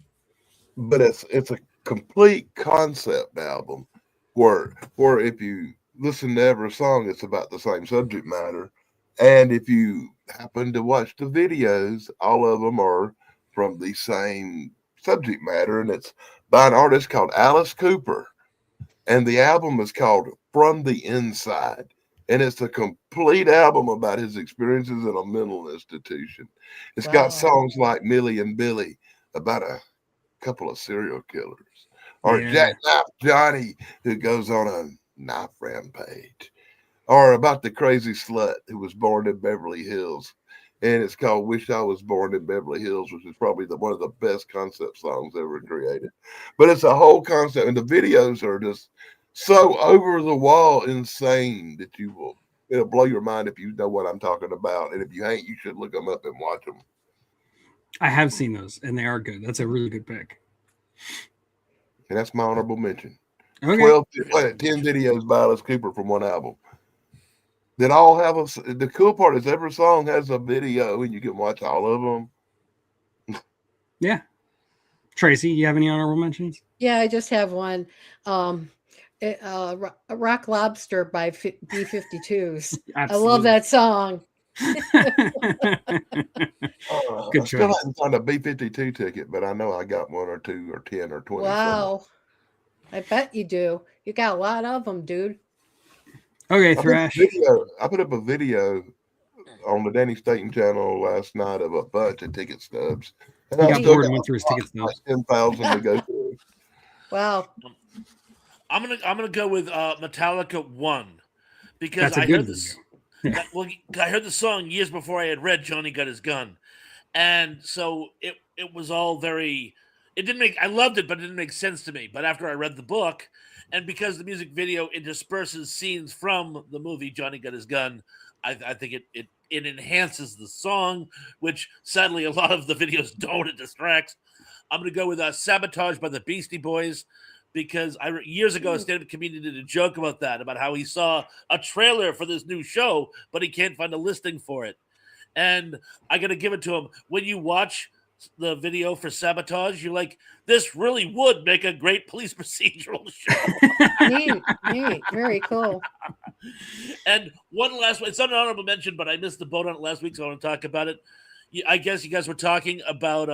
but it's a complete concept album where if you listen to every song, it's about the same subject matter. And if you happen to watch the videos, all of them are from the same subject matter. And it's by an artist called Alice Cooper. And the album is called From the Inside. And it's a complete album about his experiences in a mental institution. It's got songs like Millie and Billy about a couple of serial killers. or Yeah. Jackknife Johnny, who goes on a knife rampage, or about the crazy slut who was born in Beverly Hills. And it's called Wish I Was Born in Beverly Hills, which is probably one of the best concept songs ever created. But it's a whole concept, and the videos are just so over the wall insane that it'll blow your mind if you know what I'm talking about. And if you ain't, you should look them up and watch them. I have seen those, and they are good. That's a really good pick. And that's my honorable mention. Okay. 10 videos by Alice Cooper from one album. That all have the cool part is every song has a video and you can watch all of them. Yeah. Tracy, you have any honorable mentions? Yeah, I just have one. Rock Lobster by B-52s. I love that song. Good I still choice. haven't found a B-52 ticket, but I know I got 1 or 2 or 10 or 20. Wow. I bet you do. You got a lot of them, dude. Okay, Thrash. I put up a video on the Danny Staten channel last night of a bunch of ticket stubs. And he got bored and went through his ticket stubs. 10,000 to go through. Wow. I'm gonna go with Metallica 1 because That's a I good heard this. Yeah. Well, I heard the song years before I had read Johnny Got His Gun, and so it was all very. It didn't make. I loved it, but it didn't make sense to me. But after I read the book, and because the music video intersperses scenes from the movie Johnny Got His Gun, I think it enhances the song, which sadly a lot of the videos don't. It distracts. I'm going to go with Sabotage by the Beastie Boys because years ago a stand-up comedian did a joke about that, about how he saw a trailer for this new show, but he can't find a listing for it. And I got to give it to him. When you watch the video for Sabotage, you're like, this really would make a great police procedural show. Neat. Very cool. And one last one. It's not an honorable mention, but I missed the boat on it last week, so I want to talk about it. I guess you guys were talking about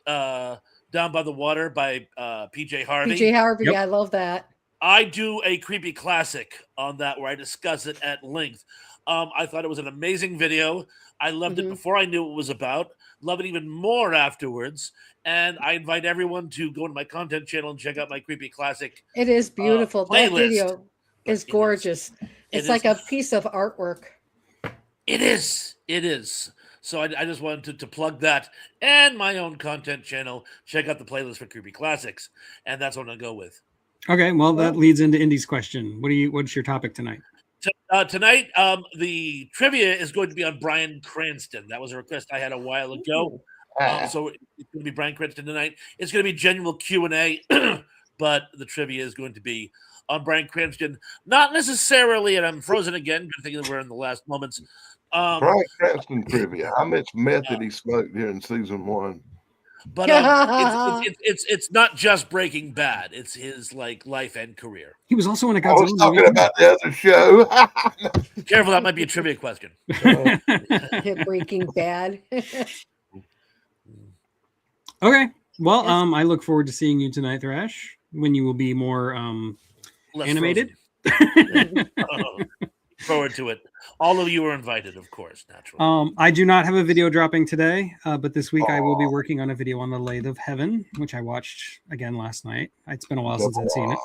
Down by the Water by PJ Harvey. PJ Harvey, yep. I love that. I do a creepy classic on that where I discuss it at length. I thought it was an amazing video. I loved it before I knew what it was about. Love it even more afterwards. And I invite everyone to go to my content channel and check out my creepy classic. It is beautiful. That playlist. video is gorgeous. It's like a piece of artwork. It is. So I just wanted to plug that and my own content channel. Check out the playlist for creepy classics, and that's what I'm gonna go with. Okay, well that leads into Indy's question. What's your topic tonight? Tonight, the trivia is going to be on Bryan Cranston. That was a request I had a while ago. So it's going to be Bryan Cranston tonight. It's going to be general Q&A, but the trivia is going to be on Bryan Cranston. Not necessarily, and I'm frozen again, thinking that we're in the last moments. Bryan Cranston trivia. How much meth did he smoke during season 1? But it's not just Breaking Bad. It's his life and career. He was also in a Godzilla. I was talking about the other show. Careful, that might be a trivia question. Breaking Bad. Okay. Well, I look forward to seeing you tonight, Thrash, when you will be more animated. Forward to it. All of you are invited, of course, naturally. I do not have a video dropping today, but this week I will be working on a video on The Lathe of Heaven, which I watched again last night. It's been a while since I'd seen it.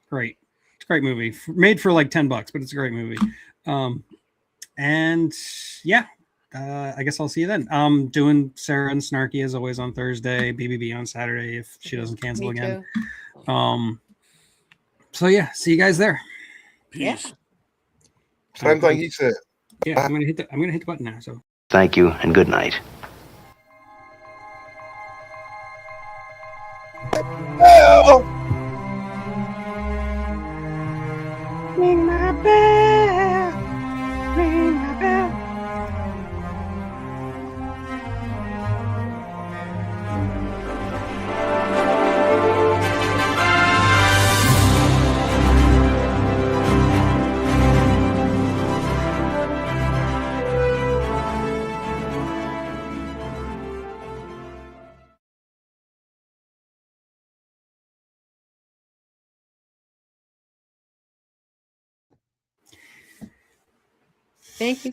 Great. It's a great movie. Made for like $10, but it's a great movie. And yeah, I guess I'll see you then. Doing Sarah and Snarky as always on Thursday, BBB on Saturday if she doesn't cancel again. So yeah, see you guys there. Peace. Yeah. Same thing he said. Yeah, I'm gonna hit the button now. So thank you and good night. Ring my bell. Ring my bell. Thank you.